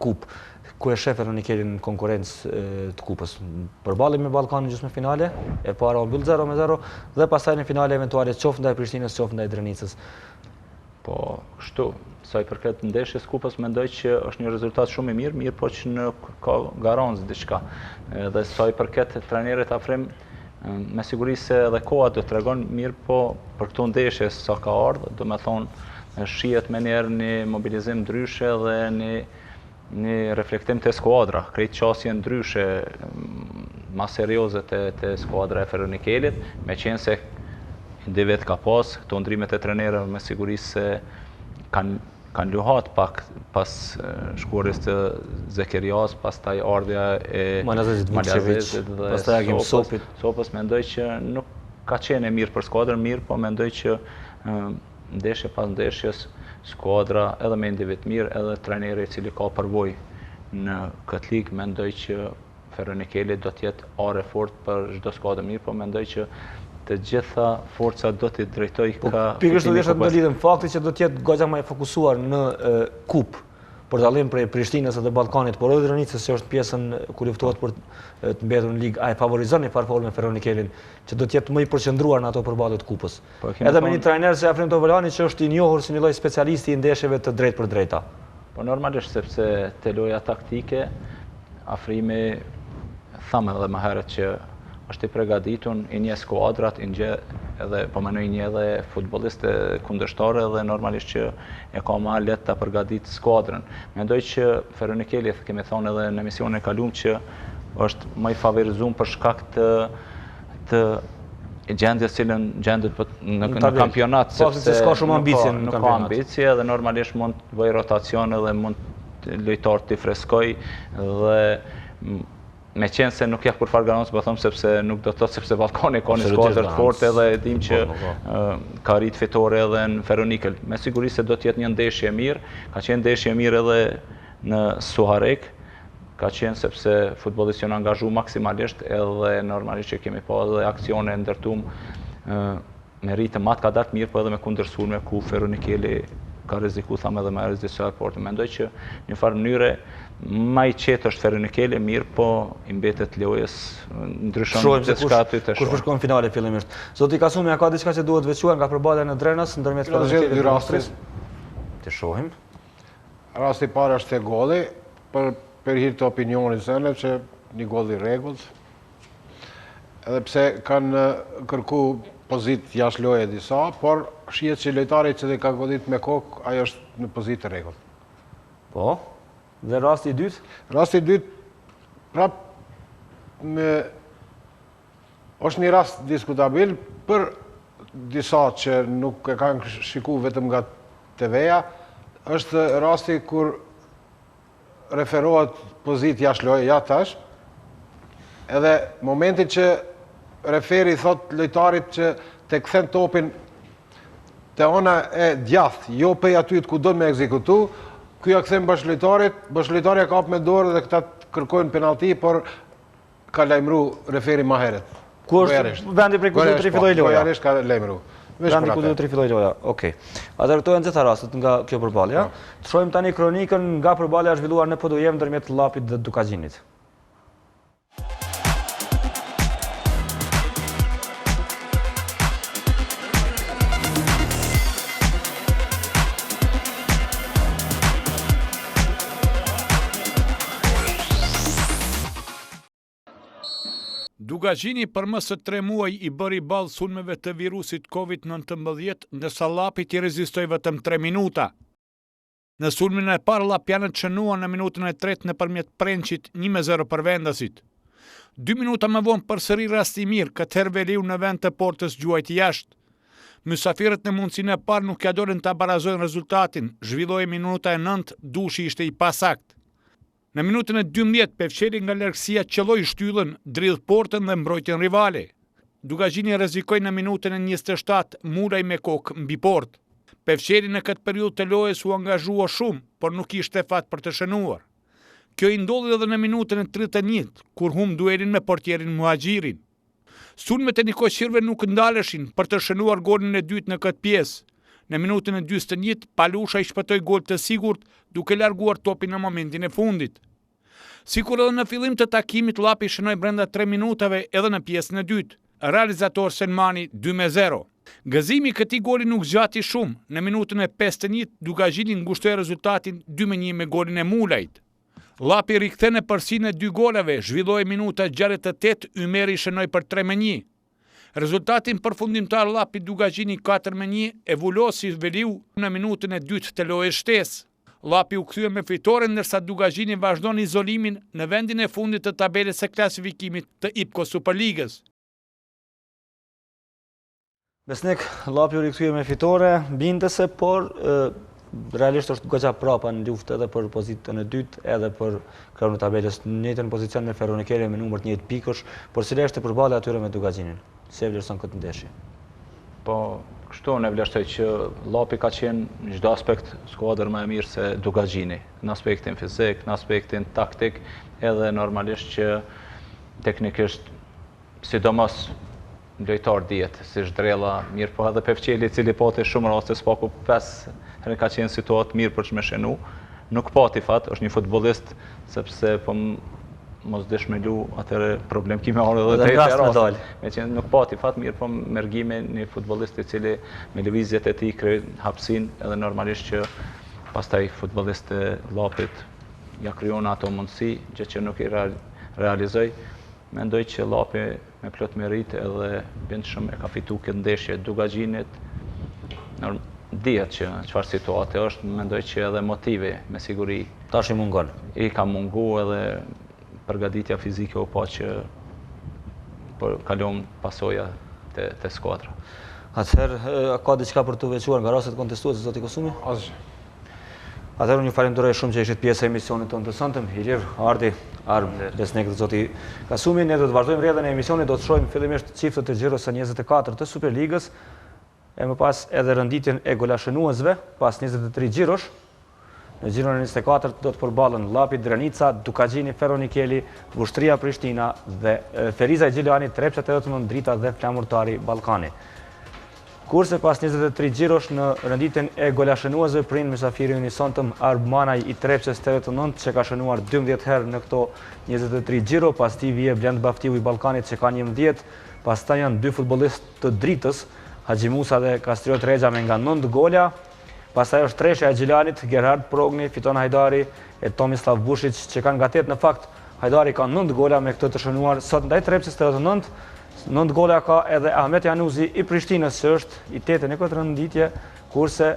Speaker 1: kupë. Ku e shef Feronikelin në konkurrencë të kupës? Përballemi me Ballkanin gjysmë finale, e para u mbyll 0-0 dhe pastaj në finale eventuale qoftë ndaj Prishtinës, qoftë ndaj Drenicës.
Speaker 2: Po, kështu. Sa i përket ndeshjes kupës, mendoj që është një rezultat shumë i mirë, po që nuk ka garancë diçka. Dhe sa i përket trajnerit Afrim, me siguri se edhe koha do tregon mirë, po për këto ndeshje sa ka ardhur, do me thonë shihet me njerë një mobilizim ndryshe dhe një reflektim të skuadra, krejt qasje ndryshe, ma serioze të skuadra e Feronikelit, me qenë se ndi vetë ka pas, këto ndrimet e trenerëve me siguri se kanë luhat pak pas shkuarjes të Zekerias, pastaj ardhja e Malazezit dhe
Speaker 1: pastaj agim Sopit.
Speaker 2: Sopës mendoj që nuk ka qenë e mirë për skuadrën, mirë, po mendoj që ndeshje pas ndeshjes skuadra edhe me individ mirë, edhe trajneri i cili ka përvojë në këtë ligë, mendoj që Feronikeli do të jetë are fort për çdo skuadër mirë, po mendoj që të gjitha forcat do t'i drejtoj ka...
Speaker 1: Pikërisht do të lidhem fakti që do të jetë goxha më e fokusuar në kupë, për dallim prej Prishtinës dhe Ballkanit, por edhe Drenicës që është pjesën ku luftohet për të mbetur në ligë, a e favorizon në farfol me Feronikelin, që do të jetë më i përqendruar në ato përballje të kupës. Edhe me një trajner si Afrim Tovelani që është i njohur si një lloj specialisti i ndeshjeve të drejtë për drejta.
Speaker 2: Po normalisht sepse te loja taktike Afrimi thamë edhe më herët që është i përgatitur i një skuadrat, i një edhe po mendoj një edhe futbollistë kundërshtarë dhe normalisht që e ka më lehtë ta përgatit skuadrën. Mendoj që Feronikeli, kemi thonë edhe në emisionin e kaluar, që është më i favorizuar për shkak të gjendjes cilën gjendet në kampionat,
Speaker 1: sepse s'ka shumë ambicie në
Speaker 2: kampionat. Nuk ka ambicie dhe normalisht mund të bëj rotacion edhe mund lojtar të freskoj dhe me qenë se nuk jep përfar garancë, po them sepse nuk do të thotë sepse Ballkani ka një skuadër të fortë edhe e dim që ka rit fitore edhe në Feronikel. Me siguri se do të jetë një ndeshje e mirë, ka qenë ndeshje e mirë edhe në Suharek, ka qenë sepse futbollistë janë angazhu maksimalisht edhe normalisht që kemi pa edhe aksione ndërtum me rritë matë ka dartë mirë, po edhe me kundërsulme ku Feronikeli ka rreziku, thamë edhe me rreziku portë. Mendoj që një farë mënyre ma i qetë është Feronikeli mirë, po i mbetet lojës ndryshon diçka aty të
Speaker 1: shohim. Kush përshkon finale fillimisht. Zoti Kasumi, a ka diçka që duhet veçuar nga përballja në Drenas ndërmjet Feronikelit dhe Austrisë? Të shohim.
Speaker 6: Rasti i parë është te golli, për hir të opinionit sënë që një gol i rregullt. Edhe pse kanë kërku pozitë jashtë loje disa, por shihet që lojtari që ka godit me kokë, ajo është në pozitë të rregullt.
Speaker 1: Po. Dhe rasti i dytë?
Speaker 6: Rasti i dytë, është një rast diskutabil për disa që nuk e kanë shiku vetëm nga TV-ja, është rasti kur referohet pozitë jashtë loje, ja tash, edhe momentin që referi thot lojtarit që të kthen topin të ona e djathtë, jo pej aty ku do me ekzekutu, ky ja kthen bashkëlojtarja kap me dorë dhe këta kërkojnë penalti, por ka lajmëru referi ma heret.
Speaker 1: Ku është vendi prej ku do të rifillojë loja?
Speaker 6: Gojarisht ka lajmëru.
Speaker 1: Vendi ku do të rifillojë loja. Okej. Atëherë këto janë nxehta rastet nga kjo përballje. Të shohim tani kronikën nga përballja e zhvilluar në Podujevë ndërmjet Llapit dhe Dukagjinit.
Speaker 7: Dukagjini për më së 3 muaj i bëri ballë sulmeve të virusit COVID-19, ndërsa Llapi i rezistoi vetëm 3 minuta. Në sulmin e parë Llapi janë çënuar në minutën e 3 nëpërmjet Prençit 1-0 për vendasit. 2 minuta më vonë përsëri rasti i mirë, këtë herë Veliu në vend të portës gjuajti jashtë. Mysafirët në mundësinë e parë nuk ja dolën ta barazojnë rezultatin, zhvilloi minuta e 9, dushi ishte i pasakt. Në minutën e 12, Pevçeli nga largësia qelloi shtyllën, dridh portën dhe mbrojtjen rivale. Dukagjini rrezikoi në minutën e 27, mulaj me kokë mbi portë. Pevçeli në këtë periudhë të lojës u angazhua shumë, por nuk ishte fat për të shënuar. Kjo i ndodhi edhe në minutën e 31, kur humb duelin me portierin Muhaxhirin. Sulmet e Nikoqirëve nuk ndaleshin për të shënuar golin e dytë në këtë pjesë. Në minutën e 41, Palusha i shpëtoi gol të sigurt, duke larguar topin në momentin e fundit. Sikur edhe në fillim të takimit, Llapi shënoi brenda 3 minutave edhe në pjesën e dytë. Realizator Selmani 2-0. Gëzimi i këtij goli nuk zgjati shumë. Në minutën e 51, Dukagjini ngushtoi rezultatin 2-1 me golin e Mulajt. Llapi rikthene përsinë e 2 golave, zhvilloi minuta 68, Ymeri shënoi për 3-1. Rezultatin përfundimtar Llapi Dukagjini 4-1 e vulosi Veliu në minutën e 2 të lojës shtesë. Llapi u kthye me fitoren, ndërsa Dukagjini vazhdon izolimin në vendin e fundit të tabelës së klasifikimit të IPCO Superligës.
Speaker 1: Besnik, Llapi u rikthye me fitore, bindese, por realisht është goxha prapa në luftë edhe për pozitën e dytë, edhe për kreun e tabelës, në njëjtën pozicion me Feronikeli me numër 1 pikësh, por cila është përballja atyre me Dukagjinin? Si e vlerëson këtë ndeshje?
Speaker 2: Po, kështu ne vlerësoj që Llapi ka qenë në çdo aspekt skuadër më e mirë se Dukagjini, në aspektin fizik, në aspektin taktik, edhe normalisht që teknikisht, sidomos lojtar dihet, si Zhdrella, mirë po edhe Pevçeli, i cili pati shumë raste spaku 5 herë ka qenë situatë mirë për të më shënu. Nuk pati fat, është një futbollist sepse po mos dëshmelu atëre problem kime orë dhe të rast. Me që nuk pati fat mirë, po mergime një futbollist i cili me lëvizjet e tij krijon hapësinë, edhe normalisht që pastaj futbollist e Llapit ja krijon ato mundësi, gjë që nuk i realizoi. Mendoj që Llapi me plot merit edhe bënd shumë e ka fitu këtë ndeshje Dukagjinit. Dihet që çfarë situate është, mendoj që edhe motive me siguri
Speaker 1: tash i mungon.
Speaker 2: I ka mungu edhe përgatitja fizike u pa që kalon pasoja te skuadra.
Speaker 1: Atëherë, ka diçka për të veçuar nga rastet kontestuese, zoti Kasumi?
Speaker 6: Asgjë.
Speaker 1: Atëherë, ju falenderoj shumë që ishit pjesë e emisionit tonë të sëntëm. Ilir, Ardi, Arm, Besnik dhe zoti Kasumi. Ne do të vazhdojmë rrjedhën e emisionit, do të shohim fillimisht çiftet e xhiros së 24 të Superligës, e më pas edhe rënditjen e golashënuesve pas 23 xhirosh. Në girën e 24 do të përballen Llapi Drenica, Dukagjini Ferronikeli, Vushtria Prishtina dhe Feriza Gjileani, Trepça 88 Drita dhe Flamurtari Ballkani. Kurse pas 23 gjirosh në renditjen e golashënuesve prind mysafiri Unisontëm Armanaj i Trepçës 89 që ka shënuar 12 herë në këto 23 gjiro, pas tij vije Blend Baftiu i Ballkanit që ka 11, pastaj janë dy futbollistë të Dritës, Haxhi Musa dhe Kastriot Rexha me nga 9 gola, pastaj është Treshja e Gjilanit, Gerhard Progni, Fiton Hajdari e Tomislav Bushic që kanë nga 8, në fakt Hajdari ka 9 gola me këtë të shënuar sot ndaj Trepçës 89. 9 gola ka edhe Ahmet Januzi i Prishtinës që është i 8 në këtë renditje, kurse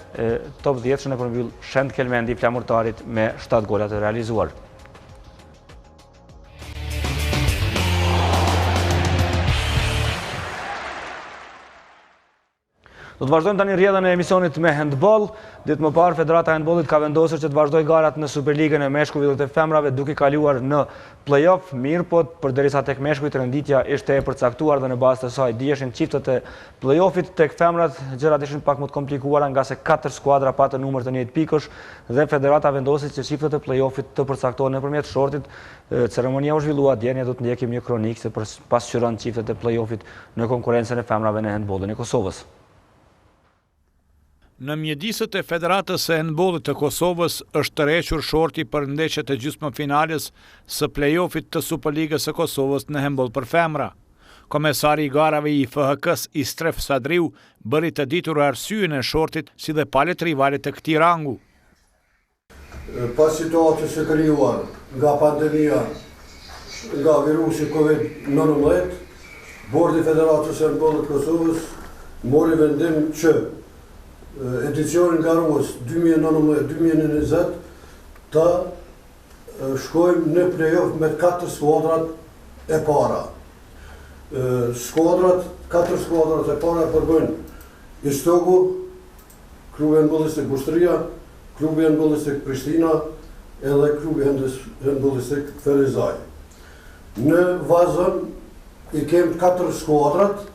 Speaker 1: top 10-shën e përmbyll Shend Kelmendi i Flamurtarit me 7 gola të realizuar. Do të vazhdojmë tani rrjedhën e emisionit me handball. Ditë më parë Federata e Handballit ka vendosur që të vazhdojë garat në Superligën e meshkujve dhe të femrave duke kaluar në play-off, mirë po përderisa tek meshkujt renditja ishte e përcaktuar dhe në bazë të saj dijeshin çiftet e play-offit, tek femrat gjërat ishin pak më të komplikuara nga se 4 skuadra patën numër të njëjtë pikësh dhe Federata vendosi që çiftet e play-offit të përcaktohen nëpërmjet shortit. Ceremonia u zhvillua dje, ne do të ndjekim një kronikë se pasqyron çiftet e play-offit në konkurrencën e femrave në handballin e Kosovës.
Speaker 7: Në mjedisët e Federatës së Handballit të Kosovës është tërhequr shorti për ndeshjet e gjysmëfinales së play-offit të Superligës së Kosovës në handball për femra. Komesari i garave i FHK-s Istref Sadriu bëri të ditur arsyeën e shortit si dhe palët rivalet të këtij rangu.
Speaker 8: Pas situatës së krijuar nga pandemia, nga virusi COVID-19, Bordi i Federatës së Handballit të Kosovës mori vendim që edicionin garues 2019-2020 të shkojmë në play-off me 4 skuadrat e para. 4 skuadrat e para përbëjnë Istoku, klubi handballistik Vushtria, klubi handballistik Prishtina edhe klubi handballistik Ferizaj. Në vazën i kem 4 skuadrat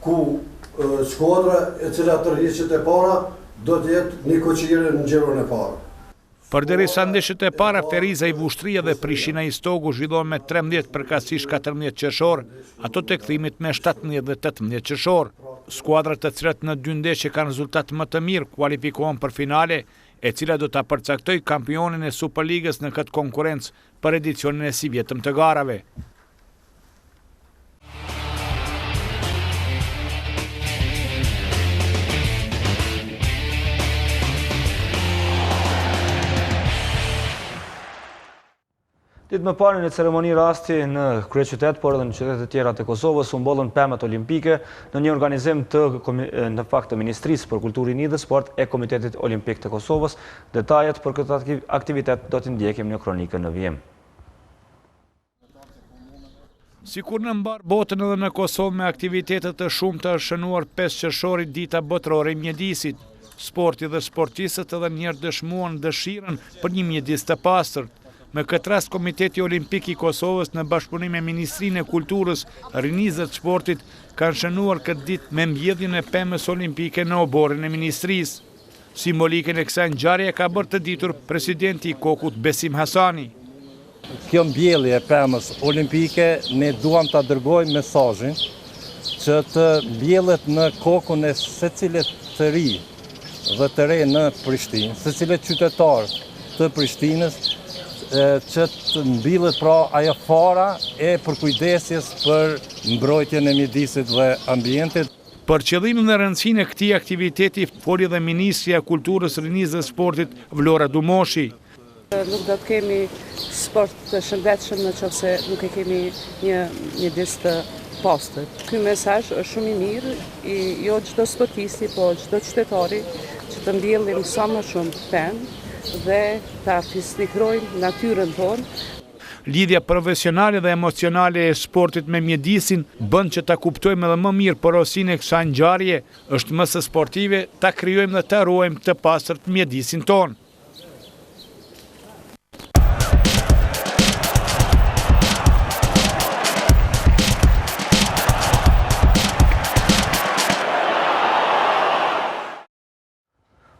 Speaker 8: ku skuadra e cila tërhiqet e para do të jetë një koqire në gjiron e para.
Speaker 7: Përderisa ndeshjet e para Feriza i Vushtria dhe Prishtina i Stogu zhvillohen me 13 përkatësisht 14 qershor, ato të kthimit me 17 dhe 18 qershor. Skuadrat të cilat në 2 ndeshje kanë rezultat më të mirë kualifikohen për finale, e cila do ta përcaktoj kampionin e Superligës në këtë konkurrencë për edicionin e si vjetëm të garave.
Speaker 1: Ditë më parë në ceremoni rasti në kryeqytet, por edhe në qytetet e tjera të Kosovës, u mbollën pemët olimpike në një organizim të Ministrisë për Kulturë, Rini dhe Sport e Komitetit Olimpik të Kosovës. Detajet për këtë aktivitet do t'i ndjekim në kronikën në vijim.
Speaker 7: Sikur në mbar botën edhe në Kosovë me aktivitetet të shumta është shënuar 5 qershori dita botërore e mjedisit. Sporti dhe sportistët edhe njerë dëshmuan dëshirën për një mjedis të pastërt. Me këtë rast, Komiteti Olimpik i Kosovës në bashkëpunim me Ministrinë e Kulturës, Rinisë dhe Sportit kanë shënuar këtë ditë me mbjedhjen e pemës olimpike në oborrin e Ministrisë. Simbolikën e kësaj ngjarje ka bërë të ditur presidenti i Kokut Besim Hasani.
Speaker 9: Kjo mbjellje e pemës olimpike ne duam ta dërgojmë mesazhin që të mbjellet në kokun e secilit të ri dhe të re në Prishtinë, secilit qytetar të Prishtinës, që të mbillet pra ajo fara e përkujdesjes për mbrojtjen e mjedisit dhe ambientit.
Speaker 7: Për qëllimin dhe rëndësinë e këtij aktiviteti foli dhe Ministria e Kulturës, Rinisë dhe Sportit Vlora Dumoshi.
Speaker 10: Nuk do të kemi sport të shëndetshëm nëse nuk e kemi një mjedis të pastër. Ky mesazh është shumë i mirë, jo çdo sportisti, po çdo qytetari që të mbjellim sa më shumë pemë dhe ta fisnikrojnë natyrën tonë.
Speaker 7: Lidhja profesionale dhe emocionale e sportit me mjedisin bën që ta kuptojmë edhe më mirë porosinë e kësaj ngjarje, është më së sportive ta krijojmë dhe ta ruajmë të pastërt mjedisin tonë.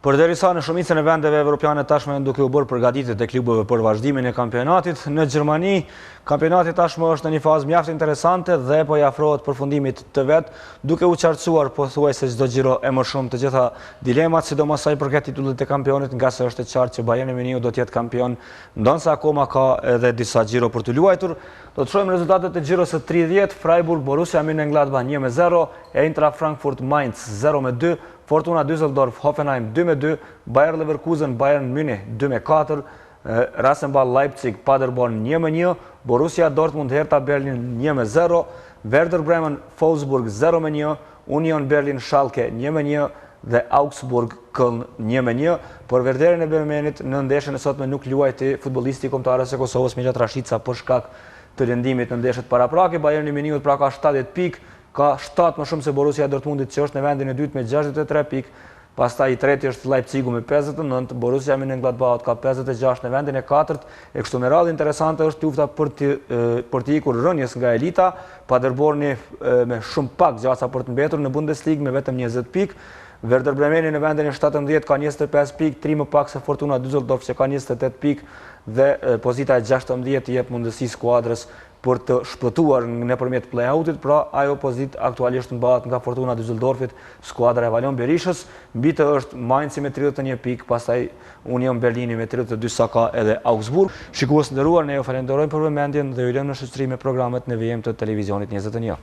Speaker 1: Përderisa në shumicën e vendeve evropiane tashmë janë duke u bërë përgatitjet e klubeve për vazhdimin e kampionatit, në Gjermani kampionati tashmë është në një fazë mjaft interesante dhe po i afrohet përfundimit të vet, duke u qartësuar pothuajse çdo xhiro e më shumë të gjitha dilemat, sidomos sa i përket titullit të kampionit, nga se është e qartë që Bayern Muniu do të jetë kampion, ndonse akoma ka edhe disa xhiro për të luajtur. Do të shohim rezultatet e xhiros së 30, Freiburg Borussia Mönchengladbach 1-0, Eintracht Frankfurt Mainz 0-2, Fortuna Düsseldorf Hoffenheim 2-2, Bayer Leverkusen Bayern Munich 2-4, Rasenball Leipzig Paderborn 1-1, Borussia Dortmund Hertha Berlin 1-0, Werder Bremen Wolfsburg 0-1, Union Berlin Schalke 1-1 dhe Augsburg Köln 1-1. Për Werderin e Bremenit në ndeshjen e sotme nuk luajti futbollisti kombëtarës së Kosovës Milat Rashica për shkak të lëndimit në ndeshjet paraprake. Bayern Muniu pra ka 70 pikë, ka 7 më shumë se Borussia Dortmundit që është në vendin e dytë me 63 pikë, pastaj i treti është Leipzigu me 59, Borussia Mönchengladbach ka 56 në vendin e katërt. E kështu me radhë interesante është lufta për të ikur rënjes nga elita, Paderborni me shumë pak gjasa për të mbetur në Bundesliga me vetëm 20 pikë. Werder Bremeni në vendin e 17 ka 25 pikë, 3 më pak se Fortuna Düsseldorf që ka 28 pikë dhe pozita e 16 jep mundësi skuadrës për të shpëtuar nëpërmjet play-outit, pra ajo pozitë aktualisht mbahet nga Fortuna Düsseldorfit, skuadra e Valon Berishës, mbi të është Mainzi me 31 pikë, pastaj Union Berlini me 32 sa ka edhe Augsburg. Shikues nderuar, ne ju falenderojmë për vëmendjen dhe ju lëmë në shoqëri me programet në VM të televizionit 21.